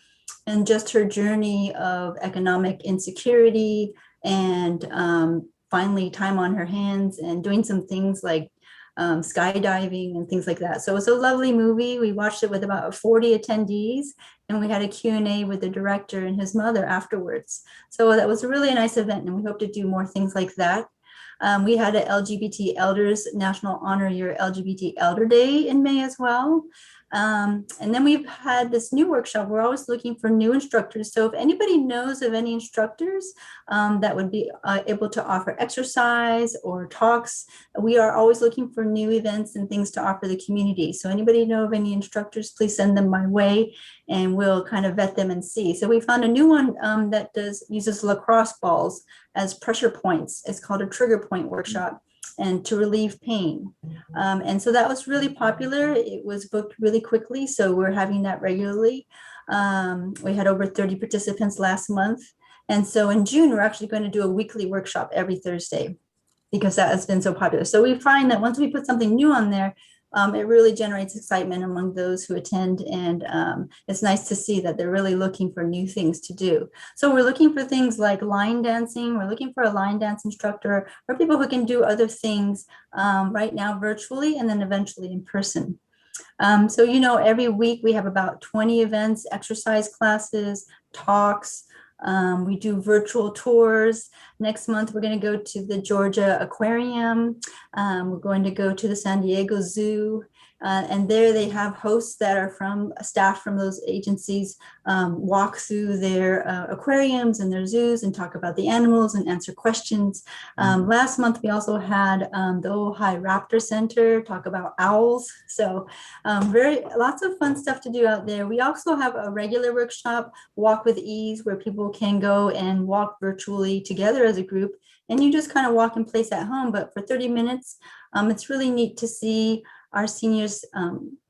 and just her journey of economic insecurity and finally time on her hands and doing some things like skydiving and things like that. So it was a lovely movie. We watched it with about 40 attendees, and we had a Q&A with the director and his mother afterwards. So that was a really nice event, and we hope to do more things like that. We had an LGBT Elders National Honor Year LGBT Elder Day in May as well. And then we've had this new workshop. We're always looking for new instructors. So if anybody knows of any instructors that would be able to offer exercise or talks, we are always looking for new events and things to offer the community. So anybody know of any instructors, please send them my way, and we'll kind of vet them and see. So we found a new one that uses lacrosse balls as pressure points. It's called a trigger point workshop, and to relieve pain. And so that was really popular. It was booked really quickly, so we're having that regularly. We had over 30 participants last month. And so in June, we're actually going to do a weekly workshop every Thursday because that has been so popular. So we find that once we put something new on there, it really generates excitement among those who attend, and it's nice to see that they're really looking for new things to do. So we're looking for things like line dancing. We're looking for a line dance instructor or people who can do other things right now virtually and then eventually in person. So, you know, every week we have about 20 events, exercise classes, talks. We do virtual tours. Next month, we're going to go to the Georgia Aquarium. We're going to go to the San Diego Zoo. And there they have hosts that are from staff from those agencies walk through their aquariums and their zoos and talk about the animals and answer questions. Last month, we also had the Ojai Raptor Center talk about owls. So lots of fun stuff to do out there. We also have a regular workshop, Walk with Ease, where people can go and walk virtually together as a group. And you just kind of walk in place at home, but for 30 minutes, it's really neat to see our seniors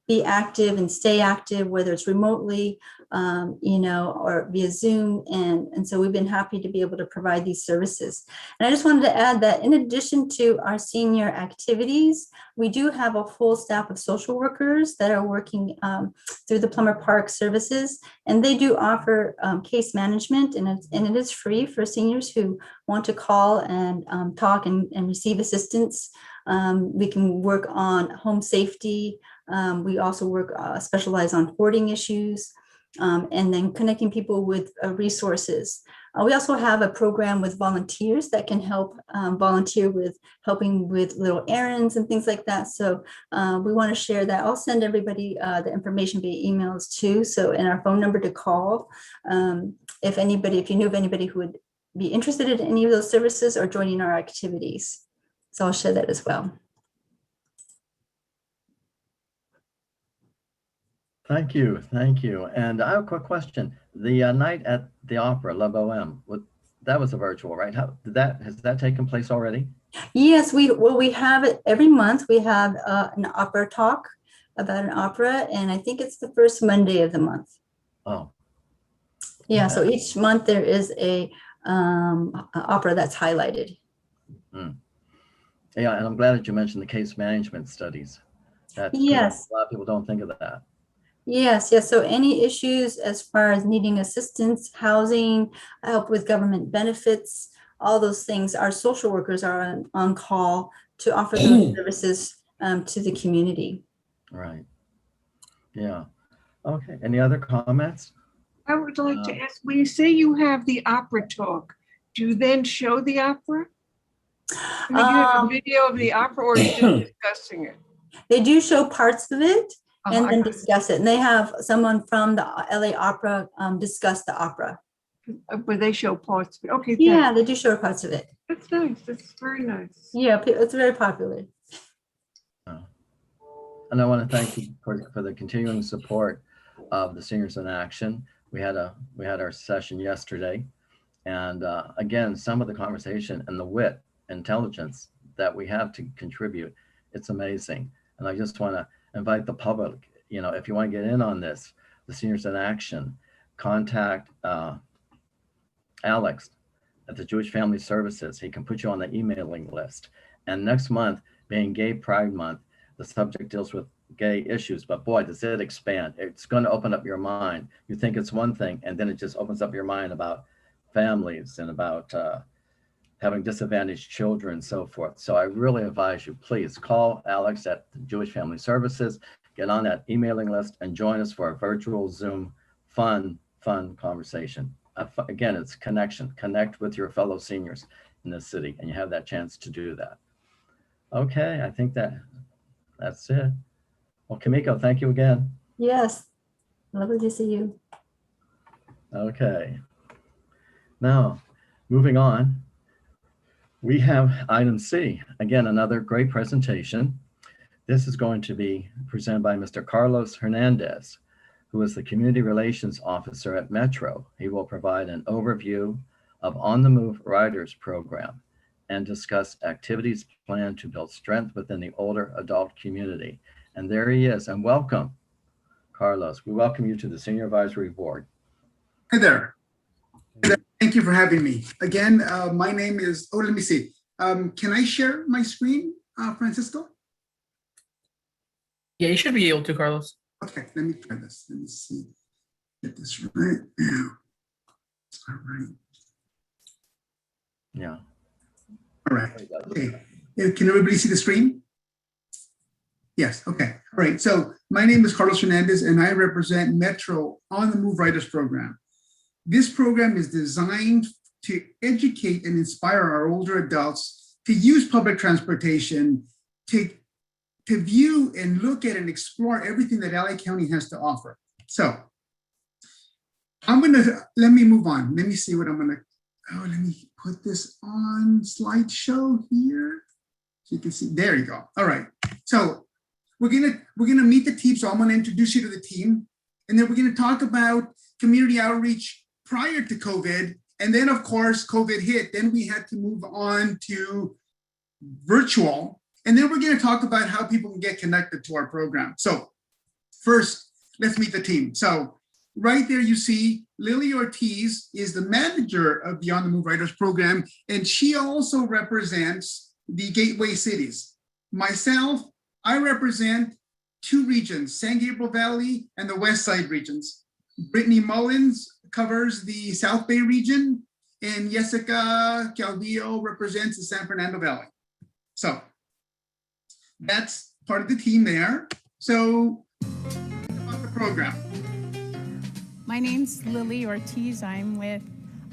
be active and stay active, whether it's remotely, you know, or via Zoom. And so we've been happy to be able to provide these services. And I just wanted to add that in addition to our senior activities, we do have a full staff of social workers that are working through the Plummer Park services. And they do offer case management, and it is free for seniors who want to call and talk and receive assistance. We can work on home safety. We also specialize on hoarding issues, and then connecting people with resources. We also have a program with volunteers that can help volunteer with helping with little errands and things like that. So we want to share that. I'll send everybody the information via emails too. So, and our phone number to call if you know of anybody who would be interested in any of those services or joining our activities. So I'll share that as well. Thank you. And I have a quick question. The night at the opera, La Boheme, that was a virtual, right? Has that taken place already? Yes, we have it every month. We have an opera talk about an opera, and I think it's the first Monday of the month. Oh. Yeah, so each month there is a opera that's highlighted. Mm. Yeah, and I'm glad that you mentioned the case management studies. That's yes. Good. A lot of people don't think of that. Yes. So any issues as far as needing assistance, housing, help with government benefits, all those things, our social workers are on call to offer those services to the community. Right. Yeah. Okay. Any other comments? I would like to ask, when you say you have the opera talk, do you then show the opera? I mean, do you have a video of the opera, or are you just discussing it? They do show parts of it and then discuss it. And they have someone from the LA Opera discuss the opera. But they show parts of it. Okay. Yeah, they do show parts of it. That's nice. That's very nice. Yeah, it's very popular. And I want to thank you for the continuing support of the Seniors in Action. We had our session yesterday, and again, some of the conversation and the wit, intelligence that we have to contribute, it's amazing. And I just want to invite the public, if you want to get in on this, the Seniors in Action, contact Alex at the Jewish Family Services. He can put you on the emailing list. And next month, being Gay Pride Month, the subject deals with gay issues, but boy, does it expand. It's going to open up your mind. You think it's one thing, and then it just opens up your mind about families and about having disadvantaged children and so forth. So I really advise you, please call Alex at the Jewish Family Services, get on that emailing list, and join us for a virtual Zoom fun conversation. Again, it's connection. Connect with your fellow seniors in the city, and you have that chance to do that. Okay, I think that's it. Well, Kimiko, thank you again. Yes, lovely to see you. Okay. Now, moving on, we have item C. Again, another great presentation. This is going to be presented by Mr. Carlos Hernandez, who is the Community Relations Officer at Metro. He will provide an overview of On the Move Riders program and discuss activities planned to build strength within the older adult community. And there he is, and welcome, Carlos. We welcome you to the Senior Advisory Board. Hi there. Thank you for having me. Again, my name is, let me see. Can I share my screen, Francisco? Yeah, you should be able to, Carlos. Okay, let me try this. Let me see. Get this right now. All right. Yeah. All right. Okay. Can everybody see the screen? Yes. Okay. All right. So my name is Carlos Hernandez, and I represent Metro On the Move Riders program. This program is designed to educate and inspire our older adults to use public transportation, to view and look at and explore everything that LA County has to offer. So let me move on. Let me see what let me put this on slideshow here. So you can see, there you go. All right. So we're gonna meet the team. So I'm gonna introduce you to the team. And then we're gonna talk about community outreach prior to COVID. And then of course, COVID hit. Then we had to move on to virtual. And then we're going to talk about how people can get connected to our program. So first, let's meet the team. So right there you see Lily Ortiz is the manager of the On the Move Riders program, and she also represents the Gateway Cities. Myself, I represent two regions, San Gabriel Valley and the West Side regions. Brittany Mullins covers the South Bay region, and Jessica Calvillo represents the San Fernando Valley. So that's part of the team there. So about the program. My name's Lily Ortiz. I'm with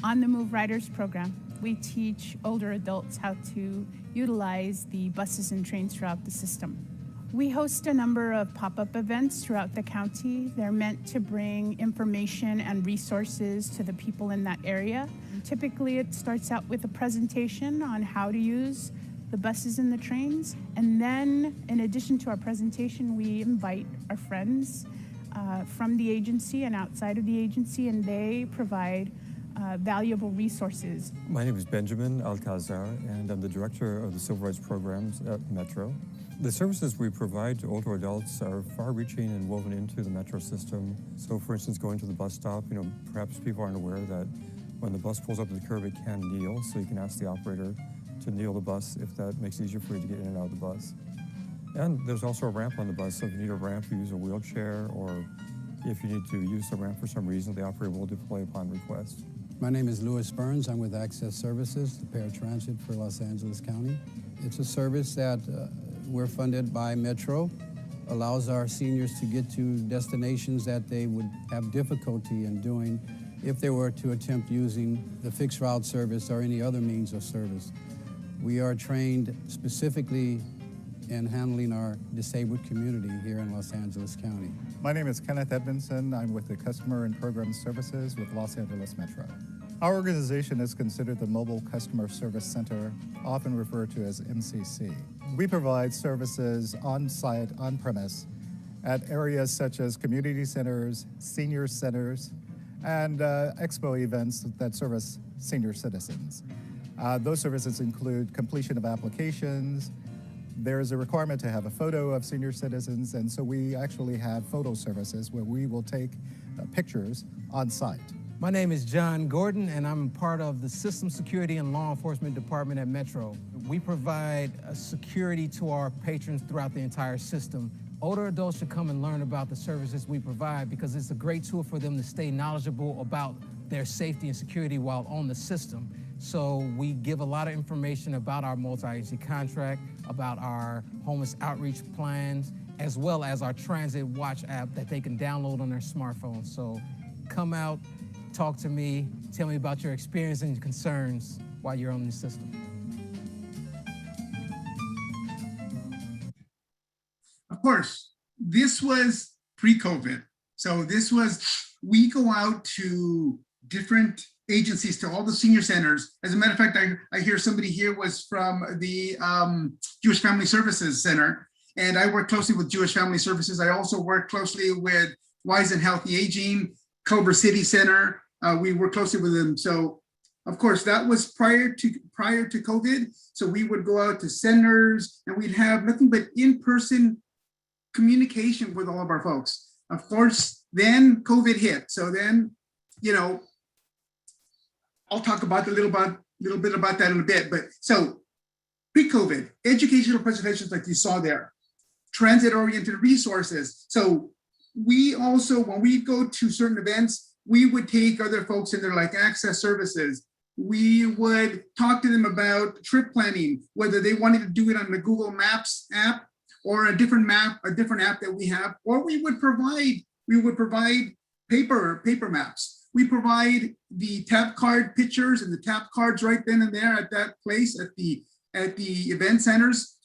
On the Move Riders program. We teach older adults how to utilize the buses and trains throughout the system. We host a number of pop-up events throughout the county. They're meant to bring information and resources to the people in that area. Typically, it starts out with a presentation on how to use the buses and the trains. And then, in addition to our presentation, we invite our friends from the agency and outside of the agency, and they provide valuable resources. My name is Benjamin Alcazar, and I'm the director of the Civil Rights Programs at Metro. The services we provide to older adults are far-reaching and woven into the Metro system. So, for instance, going to the bus stop, perhaps people aren't aware that when the bus pulls up to the curb, it can kneel, so you can ask the operator to kneel the bus if that makes it easier for you to get in and out of the bus. And there's also a ramp on the bus, so if you need a ramp, you use a wheelchair, or if you need to use the ramp for some reason, the operator will deploy upon request. My name is Louis Burns. I'm with Access Services, the Paratransit for Los Angeles County. It's a service that we're funded by Metro, allows our seniors to get to destinations that they would have difficulty in doing if they were to attempt using the fixed route service or any other means of service. We are trained specifically in handling our disabled community here in Los Angeles County. My name is Kenneth Edmondson. I'm with the Customer and Program Services with Los Angeles Metro. Our organization is considered the Mobile Customer Service Center, often referred to as MCC. We provide services on-site, on-premise, at areas such as community centers, senior centers, and expo events that service senior citizens. Those services include completion of applications. There is a requirement to have a photo of senior citizens, and so we actually have photo services where we will take pictures on site. My name is John Gordon, and I'm part of the System Security and Law Enforcement Department at Metro. We provide security to our patrons throughout the entire system. Older adults should come and learn about the services we provide because it's a great tool for them to stay knowledgeable about their safety and security while on the system. So we give a lot of information about our multi-agency contract, about our homeless outreach plans, as well as our Transit Watch app that they can download on their smartphone. So come out, talk to me, tell me about your experience and concerns while you're on the system. Of course, this was pre-COVID. So we go out to different agencies, to all the senior centers. As a matter of fact, I hear somebody here was from the Jewish Family Services Center, and I work closely with Jewish Family Services. I also work closely with Wise and Healthy Aging, Culver City Center. We work closely with them. So, of course, that was prior to COVID. So we would go out to centers, and we'd have nothing but in-person communication with all of our folks. Of course, then COVID hit. So then, I'll talk about a little bit about that in a bit. But so pre-COVID, educational presentations like you saw there, transit-oriented resources. So we also, when we go to certain events, we would take other folks in there like Access Services. We would talk to them about trip planning, whether they wanted to do it on the Google Maps app or a different app that we have, or we would provide paper maps. We provide the tap card pictures and the tap cards right then and there at that place at the event centers.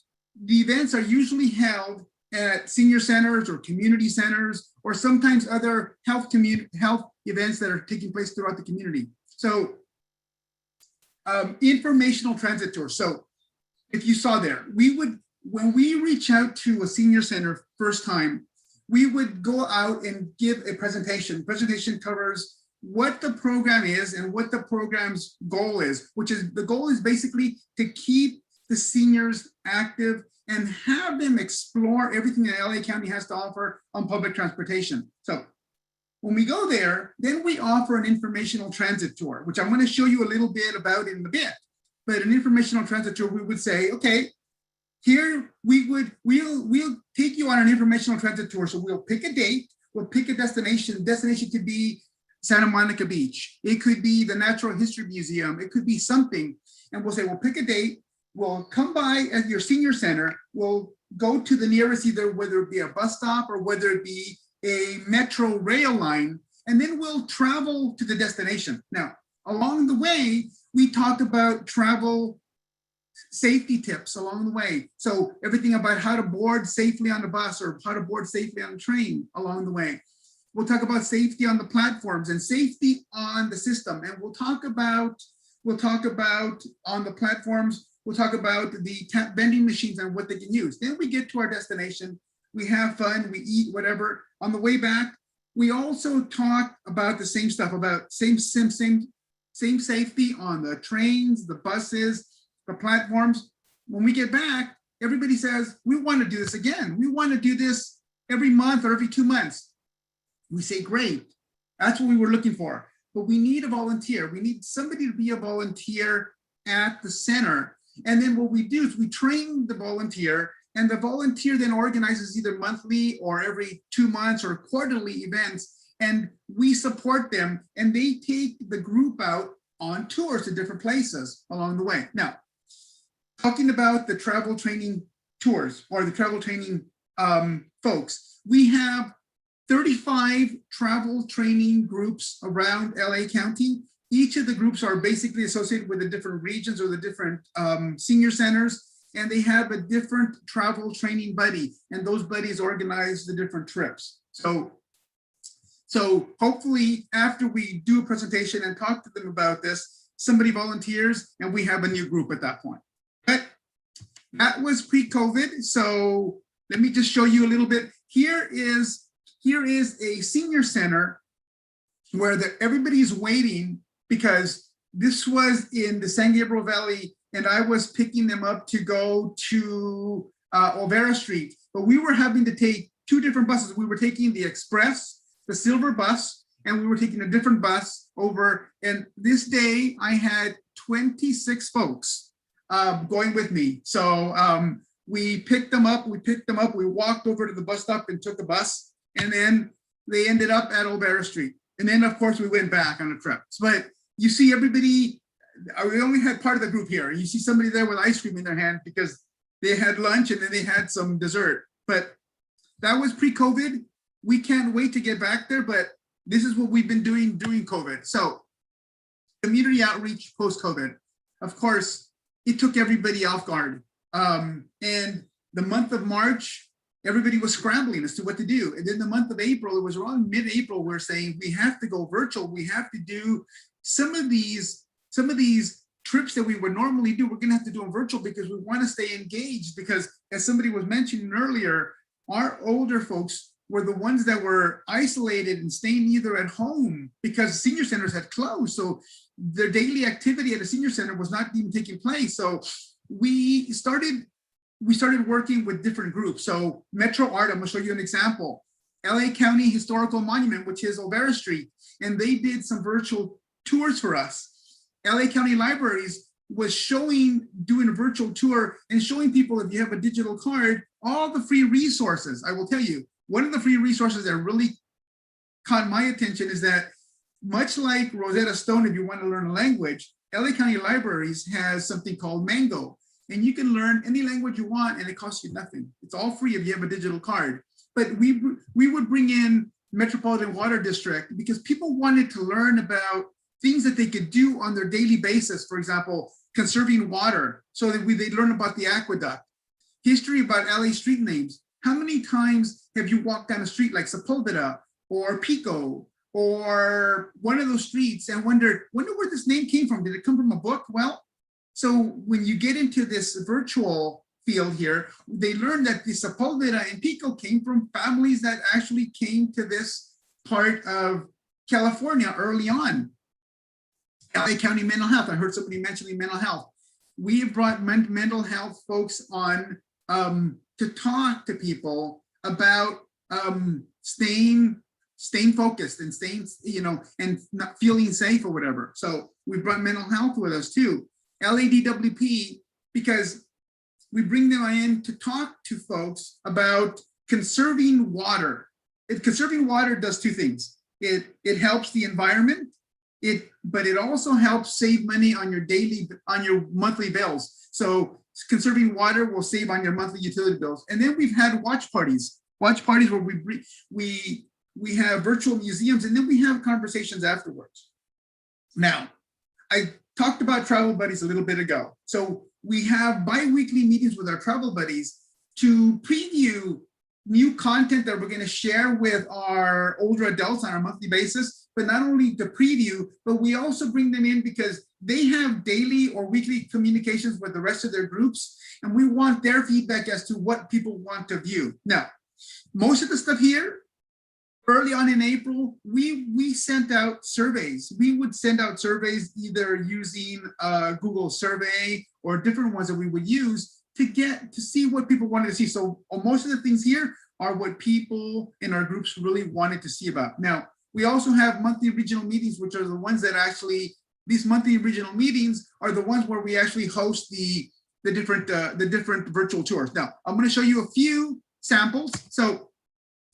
The events are usually held at senior centers or community centers, or sometimes other health events that are taking place throughout the community. So informational transit tours. So if you saw there, when we reach out to a senior center first time, we would go out and give a presentation. Presentation covers what the program is and what the program's goal is, the goal is basically to keep the seniors active and have them explore everything that LA County has to offer on public transportation. So when we go there, then we offer an informational transit tour, which I'm going to show you a little bit about in a bit. But an informational transit tour, we would say, okay, here we'll take you on an informational transit tour. So we'll pick a date, we'll pick a destination. Destination could be Santa Monica Beach. It could be the Natural History Museum. It could be something. And we'll say, we'll pick a date. We'll come by at your senior center. We'll go to the nearest, either whether it be a bus stop or whether it be a metro rail line, and then we'll travel to the destination. Now, along the way, we talked about travel safety tips along the way. So everything about how to board safely on the bus or how to board safely on the train along the way. We'll talk about safety on the platforms and safety on the system. And we'll talk about on the platforms, we'll talk about the vending machines and what they can use. Then we get to our destination, we have fun, we eat, whatever. On the way back, we also talk about the same stuff, about same same safety on the trains, the buses, the platforms. When we get back, everybody says, we want to do this again. We want to do this every month or every 2 months. We say, great. That's what we were looking for. But we need a volunteer. We need somebody to be a volunteer at the center. And then what we do is we train the volunteer, and the volunteer then organizes either monthly or every 2 months or quarterly events. And we support them, and they take the group out on tours to different places along the way. Now, talking about the travel training tours or the travel training folks, we have 35 travel training groups around LA County. Each of the groups are basically associated with the different regions or the different senior centers, and they have a different travel training buddy, and those buddies organize the different trips. So hopefully after we do a presentation and talk to them about this, somebody volunteers and we have a new group at that point. But that was pre-COVID. So let me just show you a little bit. Here is a senior center where everybody's waiting, because this was in the San Gabriel Valley and I was picking them up to go to Olvera Street. But we were having to take 2 different buses. We were taking the express, the silver bus, and we were taking a different bus over. And this day I had 26 folks going with me. So we picked them up, we walked over to the bus stop and took a bus, and then they ended up at Olvera Street. And then of course we went back on a trip. But you see everybody, we only had part of the group here. You see somebody there with ice cream in their hand because they had lunch and then they had some dessert. But that was pre-COVID. We can't wait to get back there, but this is what we've been doing during COVID. So community outreach post-COVID, of course, it took everybody off guard. And the month of March, everybody was scrambling as to what to do. And then the month of April, it was around mid-April, we're saying we have to go virtual. We have to do some of these trips that we would normally do. We're gonna have to do them virtual because we want to stay engaged, because as somebody was mentioning earlier, our older folks were the ones that were isolated and staying either at home because senior centers had closed. So their daily activity at a senior center was not even taking place. So we started working with different groups. So Metro Art, I'm gonna show you an example. LA County Historical Monument, which is Olvera Street, and they did some virtual tours for us. LA County Libraries was doing a virtual tour and showing people, if you have a digital card, all the free resources. I will tell you, one of the free resources that really caught my attention is that, much like Rosetta Stone, if you want to learn a language, LA County Libraries has something called Mango, and you can learn any language you want and it costs you nothing. It's all free if you have a digital card. But we would bring in Metropolitan Water District because people wanted to learn about things that they could do on their daily basis. For example, conserving water, so that they learn about the aqueduct. History about LA street names. How many times have you walked down a street like Sepulveda or Pico or one of those streets and wondered where this name came from? Did it come from a book? Well, so when you get into this virtual field here, they learn that the Sepulveda and Pico came from families that actually came to this part of California early on. LA County Mental Health, I heard somebody mentioning mental health. We have brought mental health folks on to talk to people about staying focused and staying, and not feeling safe or whatever. So we brought mental health with us too. LADWP, because we bring them in to talk to folks about conserving water. Conserving water does 2 things. It helps the environment, but it also helps save money on your monthly bills. So conserving water will save on your monthly utility bills. And then we've had watch parties where we have virtual museums, and then we have conversations afterwards. Now, I talked about travel buddies a little bit ago. So we have bi-weekly meetings with our travel buddies to preview new content that we're going to share with our older adults on a monthly basis, but not only to preview, but we also bring them in because they have daily or weekly communications with the rest of their groups, and we want their feedback as to what people want to view. Now, most of the stuff here early on in April, we sent out surveys. We would send out surveys either using Google Survey or different ones that we would use to see what people wanted to see. So most of the things here are what people in our groups really wanted to see about. Now, we also have monthly regional meetings, which are the ones that actually, these monthly regional meetings are the ones where we actually host the different virtual tours. Now, I'm going to show you a few samples. So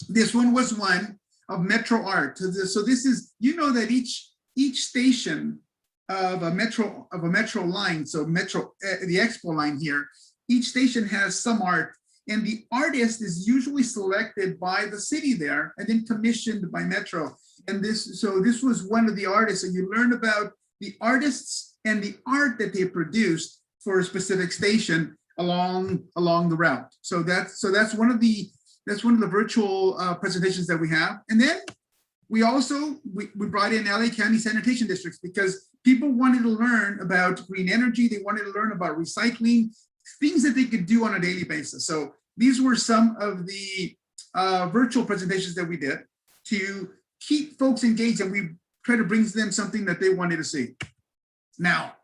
this one was one of Metro Art. So this is, you know, that each station of a metro line, so Metro, the Expo line here, each station has some art, and the artist is usually selected by the city there and then commissioned by Metro. And this was one of the artists, and you learn about the artists and the art that they produced for a specific station along the route. So that's one of the virtual presentations that we have. And then we also brought in LA County sanitation districts because people wanted to learn about green energy. They wanted to learn about recycling, things that they could do on a daily basis. So these were some of the virtual presentations that we did to keep folks engaged, and we try to bring them something that they wanted to see. Now,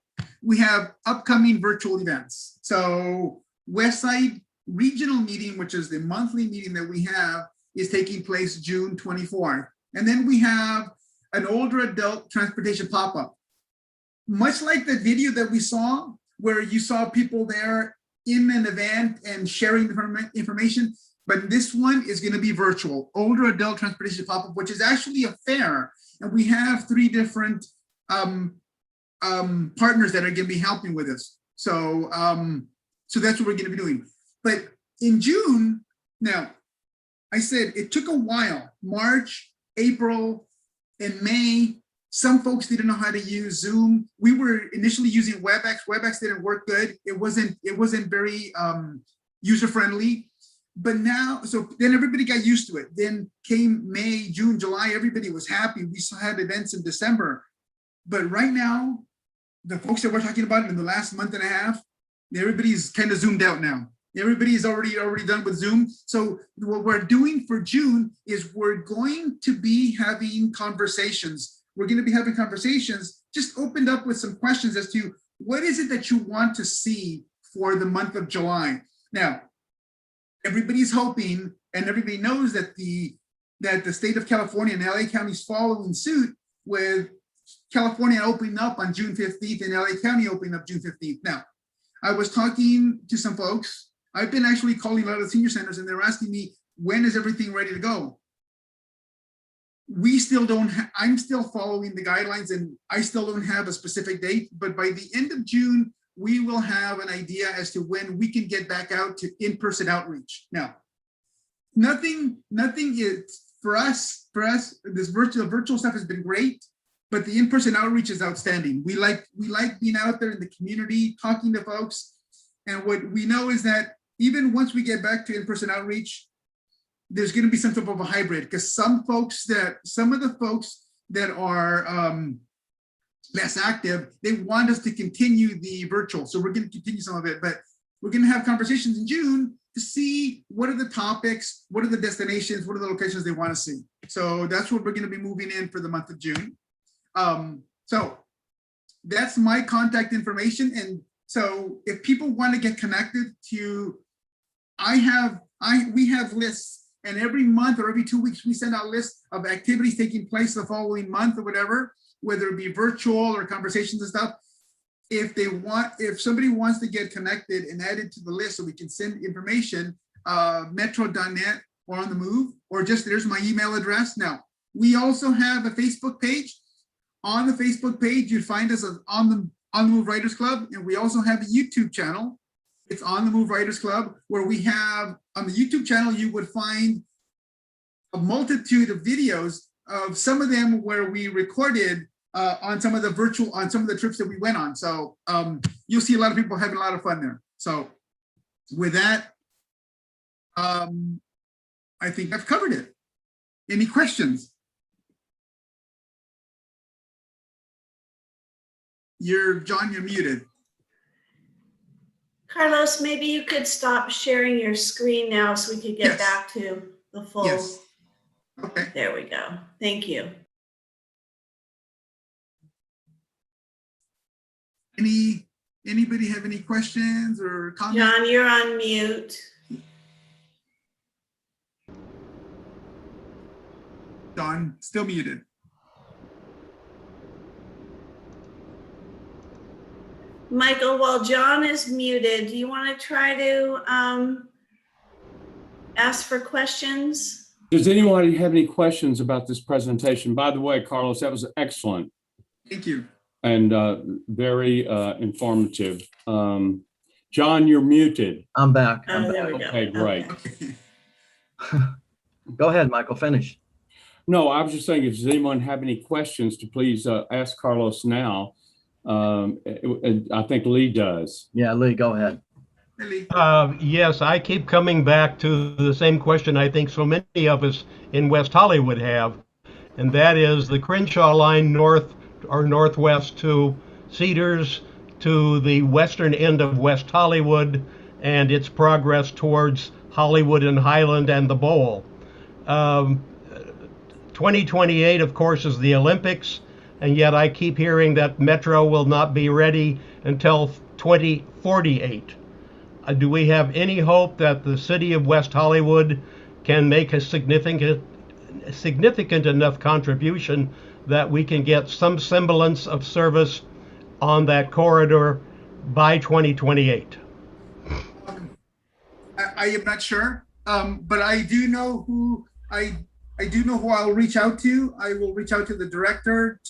we have upcoming virtual events. So Westside Regional Meeting, which is the monthly meeting that we have, is taking place June 24th. And then we have an older adult transportation pop-up. Much like the video that we saw, where you saw people there in an event and sharing information, but this one is going to be virtual, older adult transportation pop-up, which is actually a fair. And we have 3 different partners that are going to be helping with us. So, so that's what we're going to be doing. But in June, now, I said it took a while, March, April, and May. Some folks didn't know how to use Zoom. We were initially using WebEx. WebEx didn't work good. It wasn't very user-friendly. But now, so then everybody got used to it. Then came May, June, July, everybody was happy. We still had events in December. But right now, the folks that we're talking about in the last month and a half, everybody's kind of zoomed out now. Everybody's already done with Zoom. So what we're doing for June is we're going to be having conversations. We're going to be having conversations, just opened up with some questions as to what is it that you want to see for the month of July. Now, everybody's hoping, and everybody knows that the state of California and LA County is following suit with California opening up on June 15th and LA County opening up June 15th. Now, I was talking to some folks. I've been actually calling a lot of senior centers, and they're asking me, when is everything ready to go? We still don't, I'm still following the guidelines, and I still don't have a specific date, but by the end of June, we will have an idea as to when we can get back out to in-person outreach. Now, nothing is, for us, this virtual stuff has been great, but the in-person outreach is outstanding. We like being out there in the community, talking to folks. And what we know is that even once we get back to in-person outreach, there's going to be some type of a hybrid, because some of the folks that are less active, they want us to continue the virtual. So we're going to continue some of it, but we're going to have conversations in June to see what are the topics, what are the destinations, what are the locations they want to see. So that's what we're going to be moving in for the month of June. So that's my contact information. And so if people want to get connected to, we have lists, and every month or every 2 weeks, we send out lists of activities taking place the following month or whatever, whether it be virtual or conversations and stuff. If somebody wants to get connected and added to the list so we can send information, metro.net or On the Move, or just there's my email address. Now, we also have a Facebook page. On the Facebook page, you'd find us on the Move Writers Club, and we also have a YouTube channel. It's On the Move Writers Club, where we have, on the YouTube channel, you would find a multitude of videos of some of them where we recorded on some of the trips that we went on. So you'll see a lot of people having a lot of fun there. So with that, I think I've covered it. Any questions? John, you're muted. Carlos, maybe you could stop sharing your screen now so we could get back to the full. Yes. Okay. There we go. Thank you. Anybody have any questions or comments? John, you're on mute. John, still muted. Michael, while John is muted, do you want to try to ask for questions? Does anyone have any questions about this presentation? By the way, Carlos, that was excellent. Thank you. And very informative. John, you're muted. I'm back. There we go. Okay, great. Okay. Go ahead, Michael, finish. No, I was just saying, if does anyone have any questions, to please ask Carlos now. I think Lee does. Yeah, Lee, go ahead. Yes, I keep coming back to the same question I think so many of us in West Hollywood have, and that is the Crenshaw line north or northwest to Cedars, to the western end of West Hollywood, and its progress towards Hollywood and Highland and the Bowl. 2028, of course, is the Olympics, and yet I keep hearing that Metro will not be ready until 2048. Do we have any hope that the city of West Hollywood can make a significant enough contribution that we can get some semblance of service on that corridor by 2028? I am not sure, but I do know who I do know who I'll reach out to. I will reach out to the director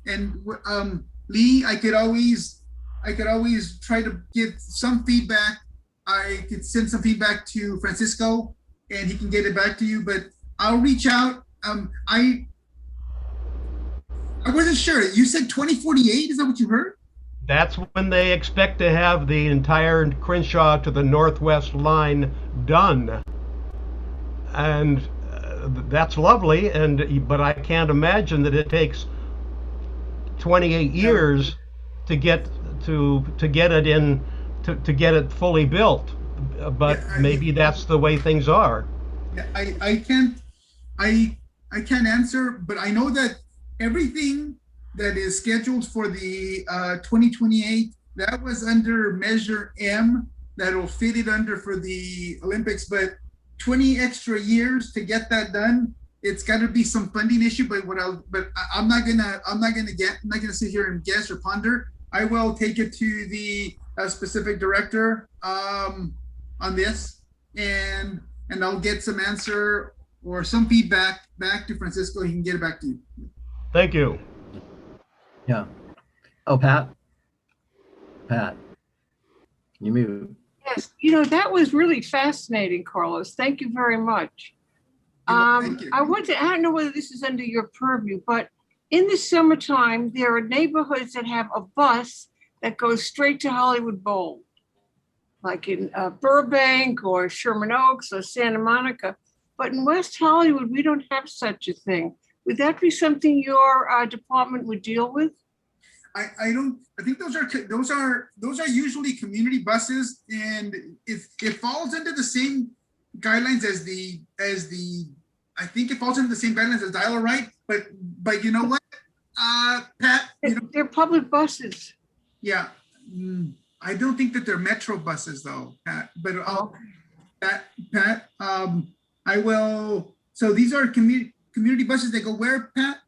and Lee. I could always try to get some feedback. I could send some feedback to Francisco and he can get it back to you, but I'll reach out. I wasn't sure. You said 2048, is that what you heard? That's when they expect to have the entire Crenshaw to the northwest line done. And that's lovely, but I can't imagine that it takes 28 years to get it in, to get it fully built. But maybe that's the way things are. I can't answer, but I know that everything that is scheduled for the 2028, that was under Measure M, that'll fit it under for the Olympics, but 20 extra years to get that done, it's got to be some funding issue. But I'm not gonna sit here and guess or ponder. I will take it to the specific director on this, and I'll get some answer or some feedback back to Francisco. He can get it back to you. Thank you. Yeah. Oh, Pat, you mute. Yes, that was really fascinating, Carlos. Thank you very much. Thank you. I don't know whether this is under your purview, but in the summertime, there are neighborhoods that have a bus that goes straight to Hollywood Bowl, like in Burbank or Sherman Oaks or Santa Monica. But in West Hollywood, we don't have such a thing. Would that be something your department would deal with? I think those are usually community buses, and it falls under the same guidelines as I think it falls under the same guidelines as Dial-A-Ride, but you know what, Pat? They're public buses. Yeah, I don't think that they're Metro buses though, Pat. But Pat, I will. So these are community buses. They go where, Pat?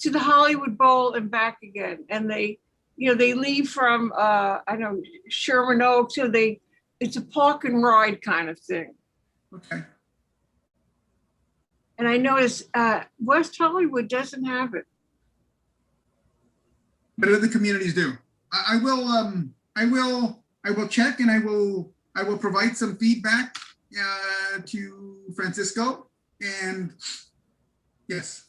To the Hollywood Bowl and back again, and they leave from Sherman Oaks. It's a park and ride kind of thing. Okay. And I noticed West Hollywood doesn't have it, but other communities do. I will check, and I will provide some feedback to Francisco. And yes.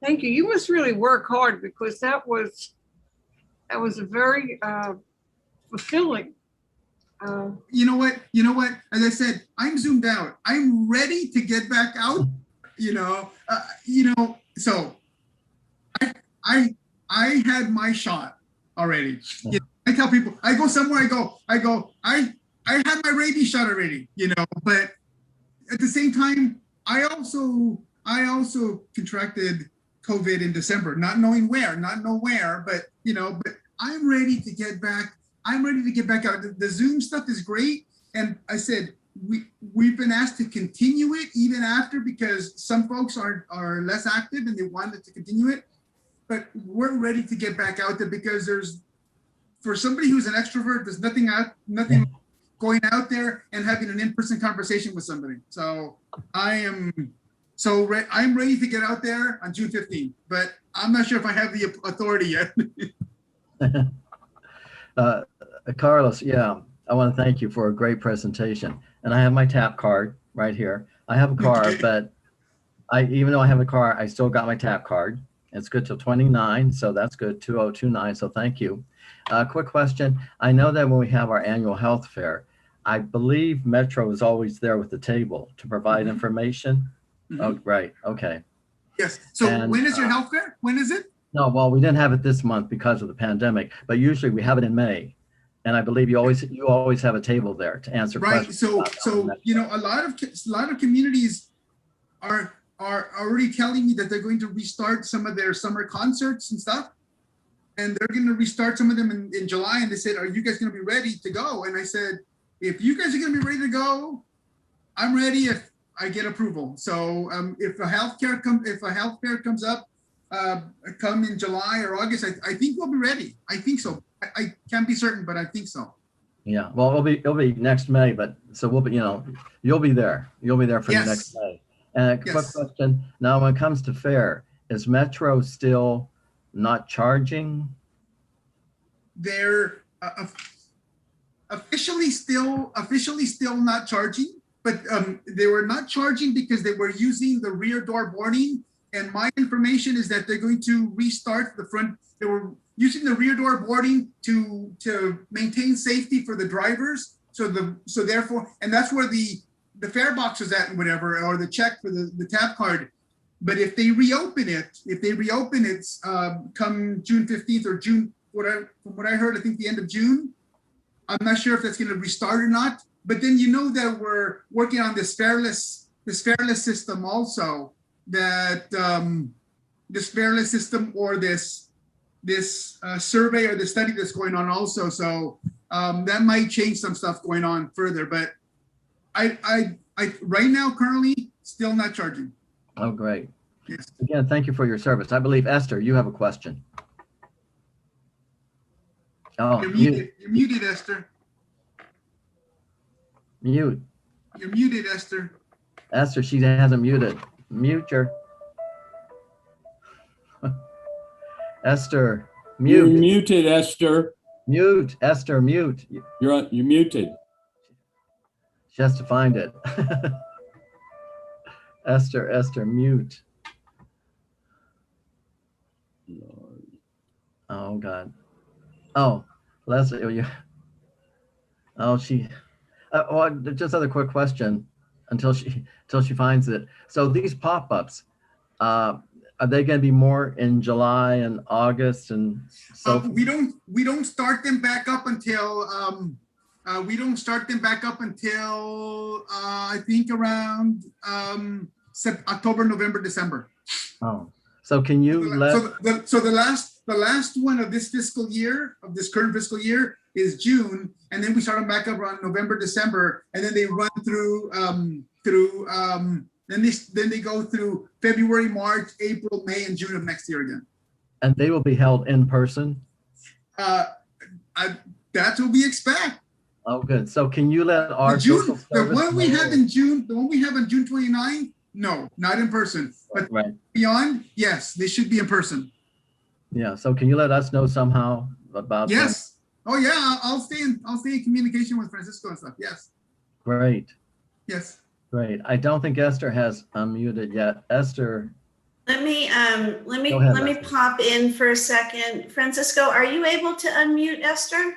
Thank you. You must really work hard, because that was a very fulfilling. You know what? As I said, I'm zoomed out. I'm ready to get back out. So I had my shot already. I tell people, I go somewhere, I had my rabies shot already. But at the same time, I also I also contracted COVID in December, not knowing where, but but I'm ready to get back. I'm ready to get back out. The Zoom stuff is great. And I said, we've been asked to continue it even after, because some folks are less active and they wanted to continue it. But we're ready to get back out there, because for somebody who's an extrovert, there's nothing going out there and having an in-person conversation with somebody. So I'm ready to get out there on June 15th, but I'm not sure if I have the authority yet. Carlos, yeah, I want to thank you for a great presentation. And I have my tap card right here. I have a car, but even though I have a car, I still got my tap card. It's good till 29, so that's good, 2029, so thank you. Quick question. I know that when we have our annual health fair, I believe Metro is always there with the table to provide information. Oh, right, okay. Yes, so when is your health fair? When is it? No, well, we didn't have it this month because of the pandemic, but usually we have it in May. And I believe you always have a table there to answer questions. Right, so a lot of communities are already telling me that they're going to restart some of their summer concerts and stuff. And they're going to restart some of them in July. And they said, are you guys going to be ready to go? And I said, if you guys are going to be ready to go, I'm ready if I get approval. So if a health fair comes up, come in July or August, I think we'll be ready. I think so. I can't be certain, but I think so. Yeah, well, it'll be next May, but so we'll be, you'll be there. You'll be there for the next May. And a quick question. Now, when it comes to fare, is Metro still not charging? They're officially still not charging, but they were not charging because they were using the rear door boarding. And my information is that they're going to restart the front. They were using the rear door boarding to maintain safety for the drivers. So therefore, and that's where the fare box was at and whatever, or the check for the tap card. But if they reopen it, come June 15th or June, from what I heard, I think the end of June. I'm not sure if that's going to restart or not. But then that we're working on this fareless system also. That this fareless system or this survey or the study that's going on also. So that might change some stuff going on further. But I right now currently still not charging. Oh, great. Yes. Again, thank you for your service. I believe, Esther, you have a question. Oh, You're muted, Esther. Mute. You're muted, Esther. Esther, she hasn't muted. Mute her. Esther, mute. You're muted, Esther. Mute, Esther, mute. You're muted. She has to find it. Esther, mute. Oh God. Oh, Leslie, just another quick question until she finds it. So these pop-ups, are they going to be more in July and August and so? We don't start them back up until I think around October, November, December. Oh, so can you so the last one of this fiscal year, of this current fiscal year, is June, and then we start them back up around November, December, and then they run through then they go through February, March, April, May, and June of next year again. And they will be held in person? That's what we expect. Oh, good. So can you let our the one we have on June 29, no, not in person. But beyond, yes, they should be in person. Yeah. So can you let us know somehow about Yes. That? Oh yeah, I'll stay in communication with Francisco and stuff. Yes. Great. Yes. Great. I don't think Esther has unmuted yet. Esther. Let me Esther. pop in for a second. Francisco, are you able to unmute Esther?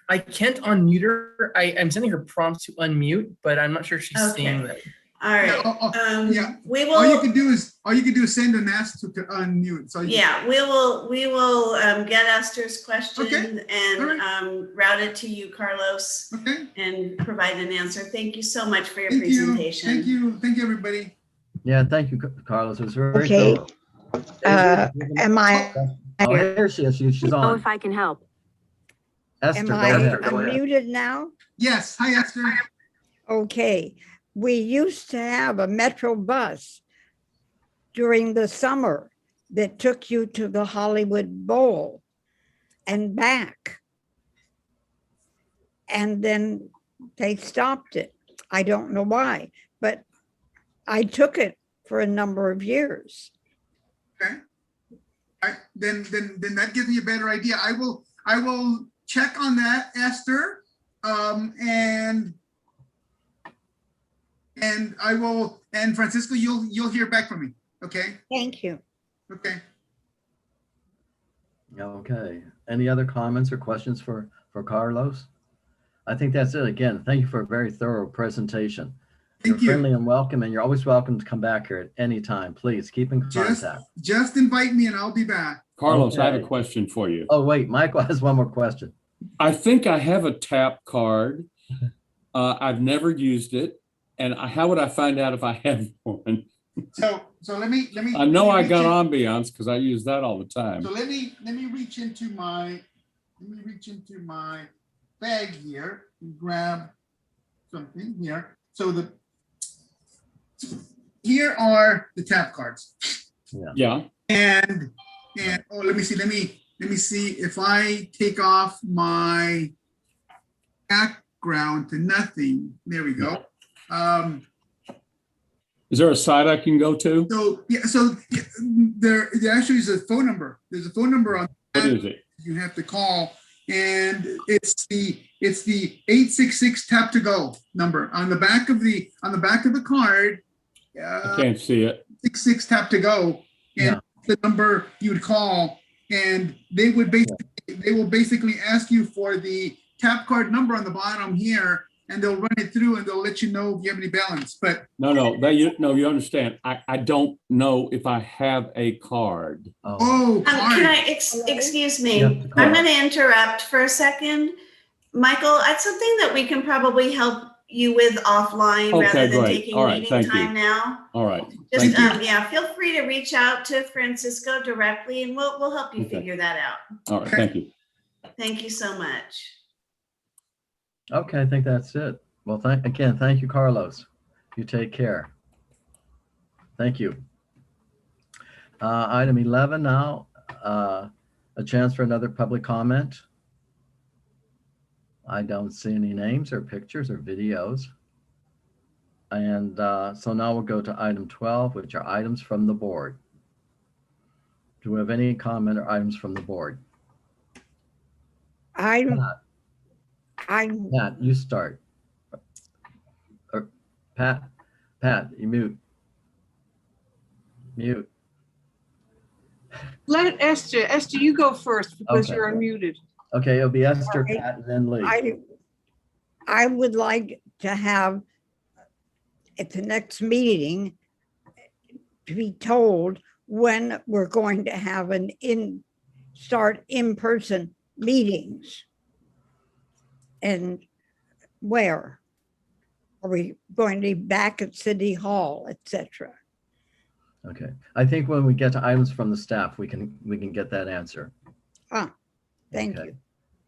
I can't unmute her. I'm sending her prompts to unmute, but I'm not sure she's seeing that. All right. Yeah. We will. All you can do is send an ask to unmute. So Yeah, we will get Esther's question and route it to you, Carlos, and provide an answer. Thank you so much for your presentation. Thank you, everybody. Yeah, thank you, Carlos. It was very Okay. thorough. Am I? Oh, here she is. She's Oh, on. if I can help. Esther, Am go I ahead. unmuted now? Yes. Hi, Esther. Okay. We used to have a Metro bus during the summer that took you to the Hollywood Bowl and back. And then they stopped it. I don't know why, but I took it for a number of years. Okay. Then that gives me a better idea. I will check on that, Esther. And I will, and Francisco, you'll hear back from me. Okay. Thank you. Okay. Okay. Any other comments or questions for Carlos? I think that's it. Again, thank you for a very thorough presentation. You're friendly and welcome, and you're always welcome to come back here at any time. Please keep in contact. Just invite me and I'll be back. Carlos, I have a question for you. Oh, wait, Michael has one more question. I think I have a tap card. I've never used it. And how would I find out if I have one? So let me. I know I got ambiance because I use that all the time. So let me reach into my bag here and grab something here. So here are the tap cards. Yeah. And oh, let me see if I take off my background to nothing. There we go. Is there a site I can go to? So there actually is a phone number. There's a phone number on. What is it? You have to call, and it's the 866 tap to go number on the back of the card. I can't see it. 66 tap to go, and the number you would call, and they will basically ask you for the tap card number on the bottom here. And they'll run it through and they'll let you know if you have any balance. But you understand. I don't know if I have a card. Can I excuse me? I'm going to interrupt for a second. Michael, it's something that we can probably help you with offline rather than taking meeting time now. All right. Just feel free to reach out to Francisco directly and we'll help you figure that out. All right, thank you. Thank you so much. Okay, I think that's it. Well, thank you, Carlos. You take care. Thank you. Item 11 now, a chance for another public comment. I don't see any names or pictures or videos. And so now we'll go to item 12, which are items from the board. Do we have any comment or items from the board? Pat, you start. Or Pat, you mute. Mute. Let Esther, you go first because you're unmuted. Okay, it'll be Esther, Pat, and then Lee. I would like to have at the next meeting to be told when we're going to have start in-person meetings. And where are we going to be back at City Hall, etc.? Okay, I think when we get to items from the staff, we can get that answer. Thank you.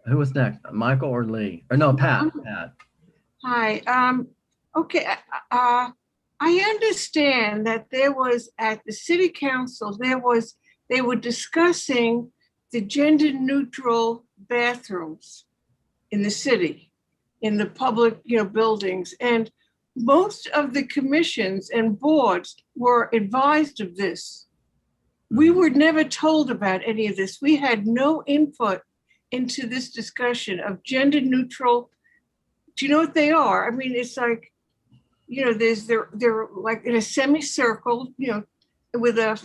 Who was next, Michael or Lee? Or no, Pat. Pat. Hi. Okay. I understand that there was at the City Council they were discussing the gender neutral bathrooms in the city, in the public, buildings. And most of the commissions and boards were advised of this. We were never told about any of this. We had no input into this discussion of gender neutral. Do you know what they are? I mean, it's like, they're like in a semicircle, with a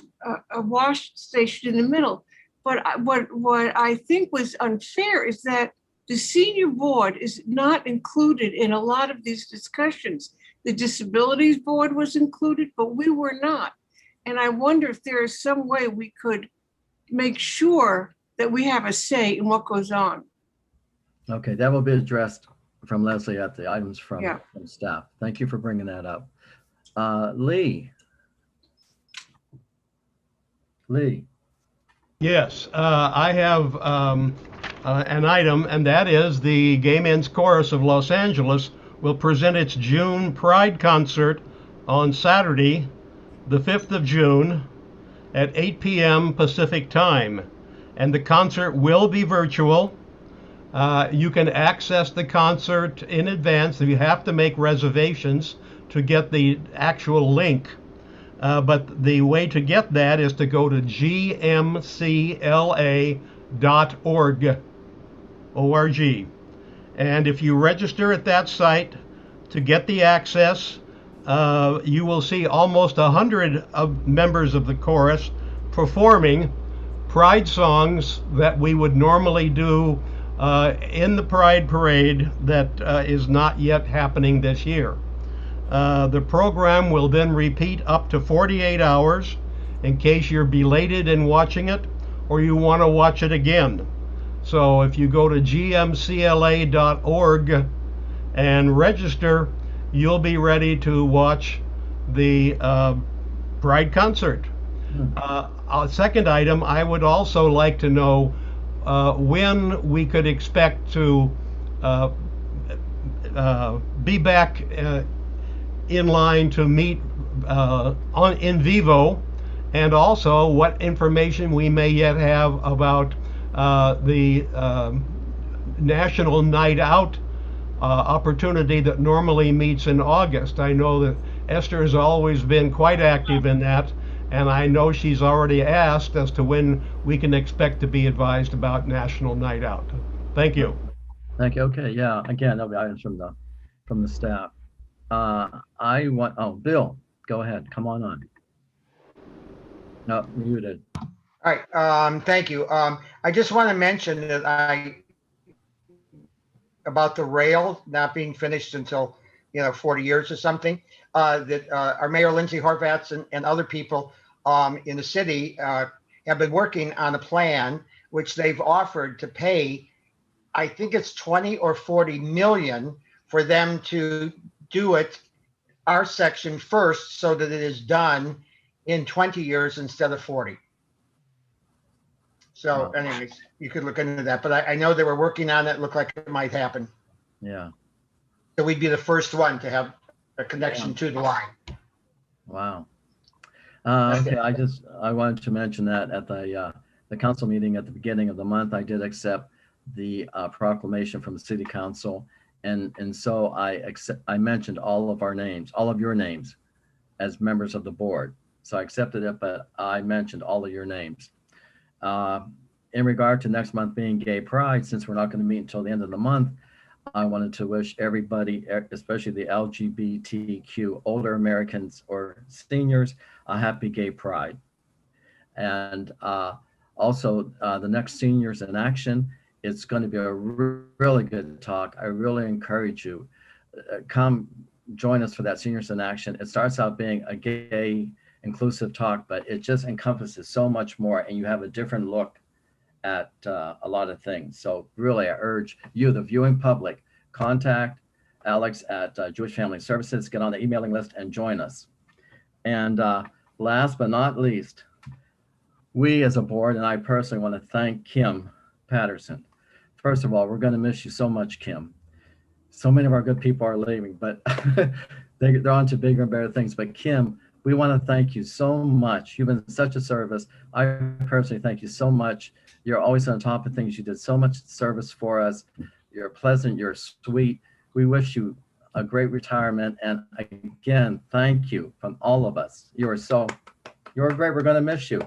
wash station in the middle. But what I think was unfair is that the senior board is not included in a lot of these discussions. the disabilities board was included, but we were not. And I wonder if there is some way we could make sure that we have a say in what goes on. Okay, that will be addressed from Leslie at the items from Yeah. staff. Thank you for bringing that up. Lee. Yes, I have an item, and that is the Gay Men's Chorus of Los Angeles will present its June Pride concert on Saturday, the 5th of June at 8 p.m. Pacific time. And the concert will be virtual. You can access the concert in advance. You have to make reservations to get the actual link. But the way to get that is to go to gmcla.org. O-R-G. And if you register at that site to get the access, you will see almost 100 of members of the chorus performing Pride songs that we would normally do in the Pride Parade that is not yet happening this year. The program will then repeat up to 48 hours in case you're belated in watching it or you want to watch it again. So if you go to gmcla.org and register, you'll be ready to watch the Pride concert. Second item, I would also like to know when we could expect to be back in line to meet in vivo, and also what information we may yet have about the National Night Out opportunity that normally meets in August. I know that Esther has always been quite active in that, and I know she's already asked as to when we can expect to be advised about National Night Out. Thank you. Thank you. Okay, yeah, again, there'll be items from the staff. Bill, go ahead, come on. No, muted. All right, thank you. I just want to mention that about the rail not being finished until 40 years or something, that our Mayor Lindsay Horvath and other people in the city have been working on a plan which they've offered to pay, I think it's 20 or 40 million for them to do it, our section first, so that it is done in 20 years instead of 40. So anyways, you could look into that, but I know they were working on it. Looked like it might happen. Yeah. So we'd be the first one to have a connection to the line. Wow. Okay, I wanted to mention that at the council meeting at the beginning of the month, I did accept the proclamation from the city council. And so I mentioned all of our names, all of your names as members of the board. So I accepted it, but I mentioned all of your names. In regard to next month being Gay Pride, since we're not going to meet until the end of the month, I wanted to wish everybody, especially the LGBTQ older Americans or seniors, a happy Gay Pride. And also the next Seniors in Action, it's going to be a really good talk. I really encourage you, come join us for that Seniors in Action. It starts out being a gay inclusive talk, but it just encompasses so much more, and you have a different look at a lot of things. So really, I urge you, the viewing public, contact Alex at Jewish Family Services, get on the emailing list and join us. And last but not least, we as a board, and I personally want to thank Kim Patterson. First of all, we're going to miss you so much, Kim. So many of our good people are leaving, but they're on to bigger and better things. But Kim, we want to thank you so much. You've been such a service. I personally thank you so much. You're always on top of things. You did so much service for us. You're pleasant, you're sweet. We wish you a great retirement. And again, thank you from all of us. You're great. We're going to miss you.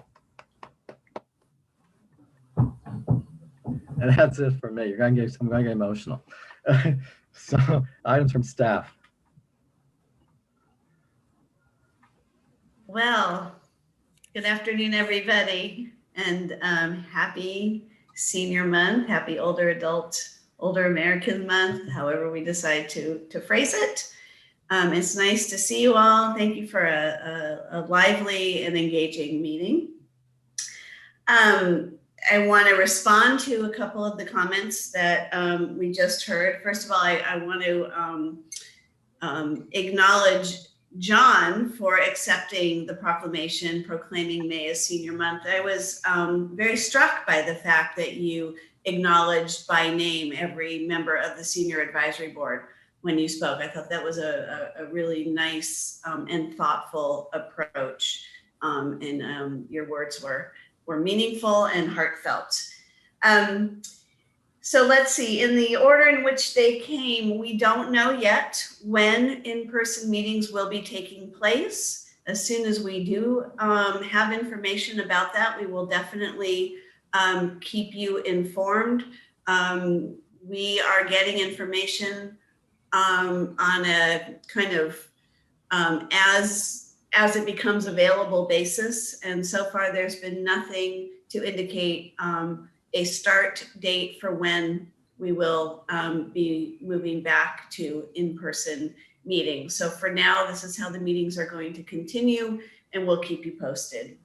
And that's it for me. I'm going to get emotional. So items from staff. Well, good afternoon, everybody, and happy Senior Month, happy Older Adult, Older American Month, however we decide to phrase it. It's nice to see you all. Thank you for a lively and engaging meeting. I want to respond to a couple of the comments that we just heard. First of all, I want to acknowledge John for accepting the proclamation proclaiming May as Senior Month. I was very struck by the fact that you acknowledged by name every member of the Senior Advisory Board when you spoke. I thought that was a really nice and thoughtful approach, and your words were meaningful and heartfelt. So let's see, in the order in which they came, we don't know yet when in-person meetings will be taking place. As soon as we do have information about that, we will definitely keep you informed. We are getting information on a kind of as it becomes available basis. And so far there's been nothing to indicate a start date for when we will be moving back to in-person meetings. So for now, this is how the meetings are going to continue, and we'll keep you posted.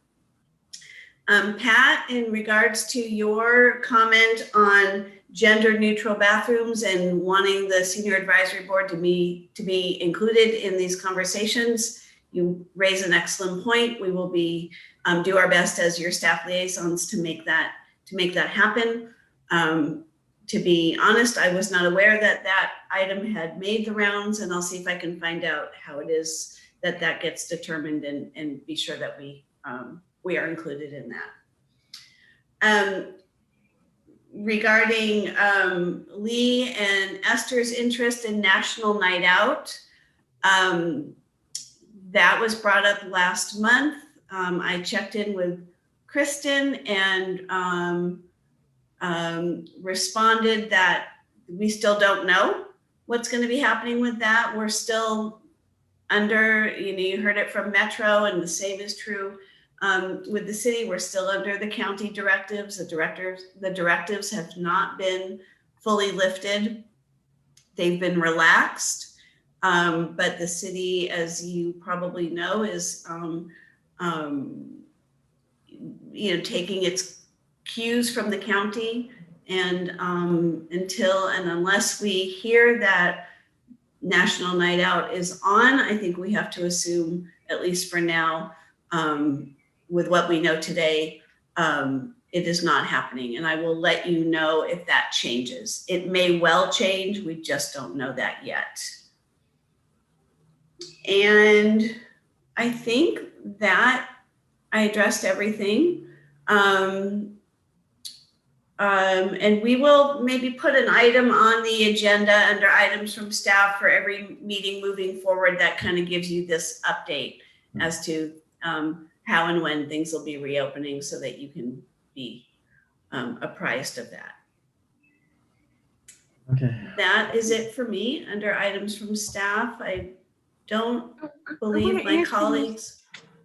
Pat, in regards to your comment on gender neutral bathrooms and wanting the Senior Advisory Board to be included in these conversations, you raise an excellent point. We will be do our best as your staff liaisons to make that happen. To be honest, I was not aware that that item had made the rounds, and I'll see if I can find out how it is that gets determined and be sure that we are included in that. Regarding Lee and Esther's interest in National Night Out, that was brought up last month. I checked in with Kristen and responded that we still don't know what's going to be happening with that. We're still under, you heard it from Metro, and the same is true with the city. We're still under the county directives. The directives have not been fully lifted. They've been relaxed, but the city, as you probably know, is taking its cues from the county, and until and unless we hear that National Night Out is on, I think we have to assume, at least for now, with what we know today, it is not happening. And I will let you know if that changes. It may well change, we just don't know that yet. And I think that I addressed everything. And we will maybe put an item on the agenda under items from staff for every meeting moving forward that kind of gives you this update as to how and when things will be reopening, so that you can be apprised of that. Okay. That is it for me under items from staff. I don't believe my colleagues.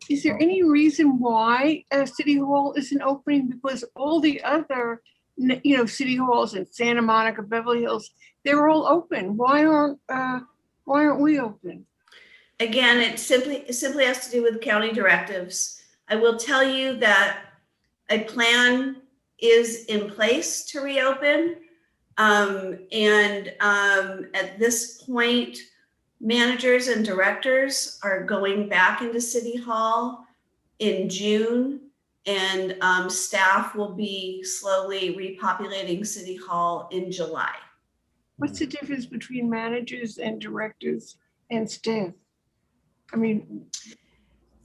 Is there any reason why City Hall isn't opening? Because all the other, city halls in Santa Monica, Beverly Hills, they're all open. Why aren't we open? Again, it simply has to do with county directives. I will tell you that a plan is in place to reopen. At this point, managers and directors are going back into City Hall in June, and staff will be slowly repopulating City Hall in July. What's the difference between managers and directors and staff? I mean,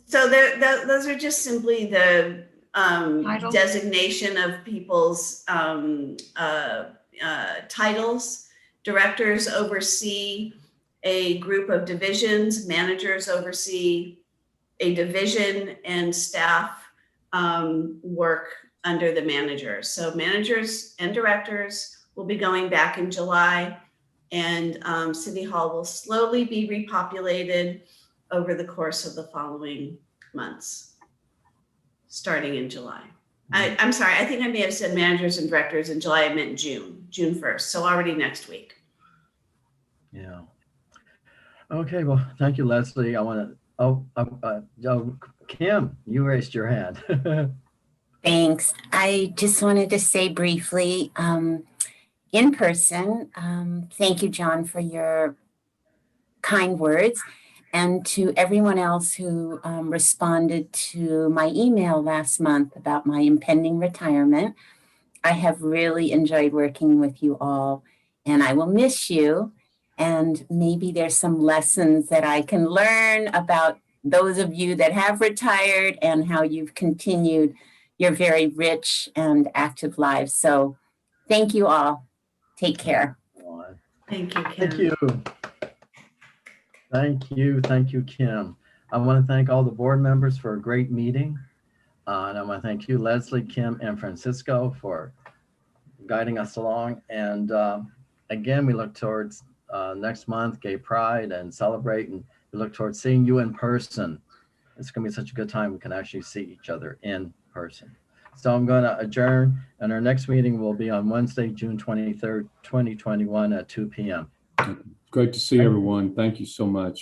so those are just simply the designation of people's titles. Directors oversee a group of divisions, managers oversee a division, and staff work under the managers. So managers and directors will be going back in July, and City Hall will slowly be repopulated over the course of the following months, starting in July. I'm sorry, I think I may have said managers and directors in July. I meant June 1st, so already next week. Yeah. Okay, well, thank you, Leslie. I want to, Kim, you raised your hand. Thanks. I just wanted to say briefly, in person, thank you, John, for your kind words, and to everyone else who responded to my email last month about my impending retirement. I have really enjoyed working with you all, and I will miss you. And maybe there's some lessons that I can learn about those of you that have retired and how you've continued your very rich and active lives. So thank you all. Take care. Thank you, Kim. Thank you. Thank you. Thank you, Kim. I want to thank all the board members for a great meeting. And I want to thank you, Leslie, Kim, and Francisco for guiding us along. And again, we look towards next month, Gay Pride, and celebrate. And we look towards seeing you in person. It's going to be such a good time. We can actually see each other in person. So I'm going to adjourn, and our next meeting will be on Wednesday, June 23rd, 2021 at 2 p.m. Great to see everyone. Thank you so much.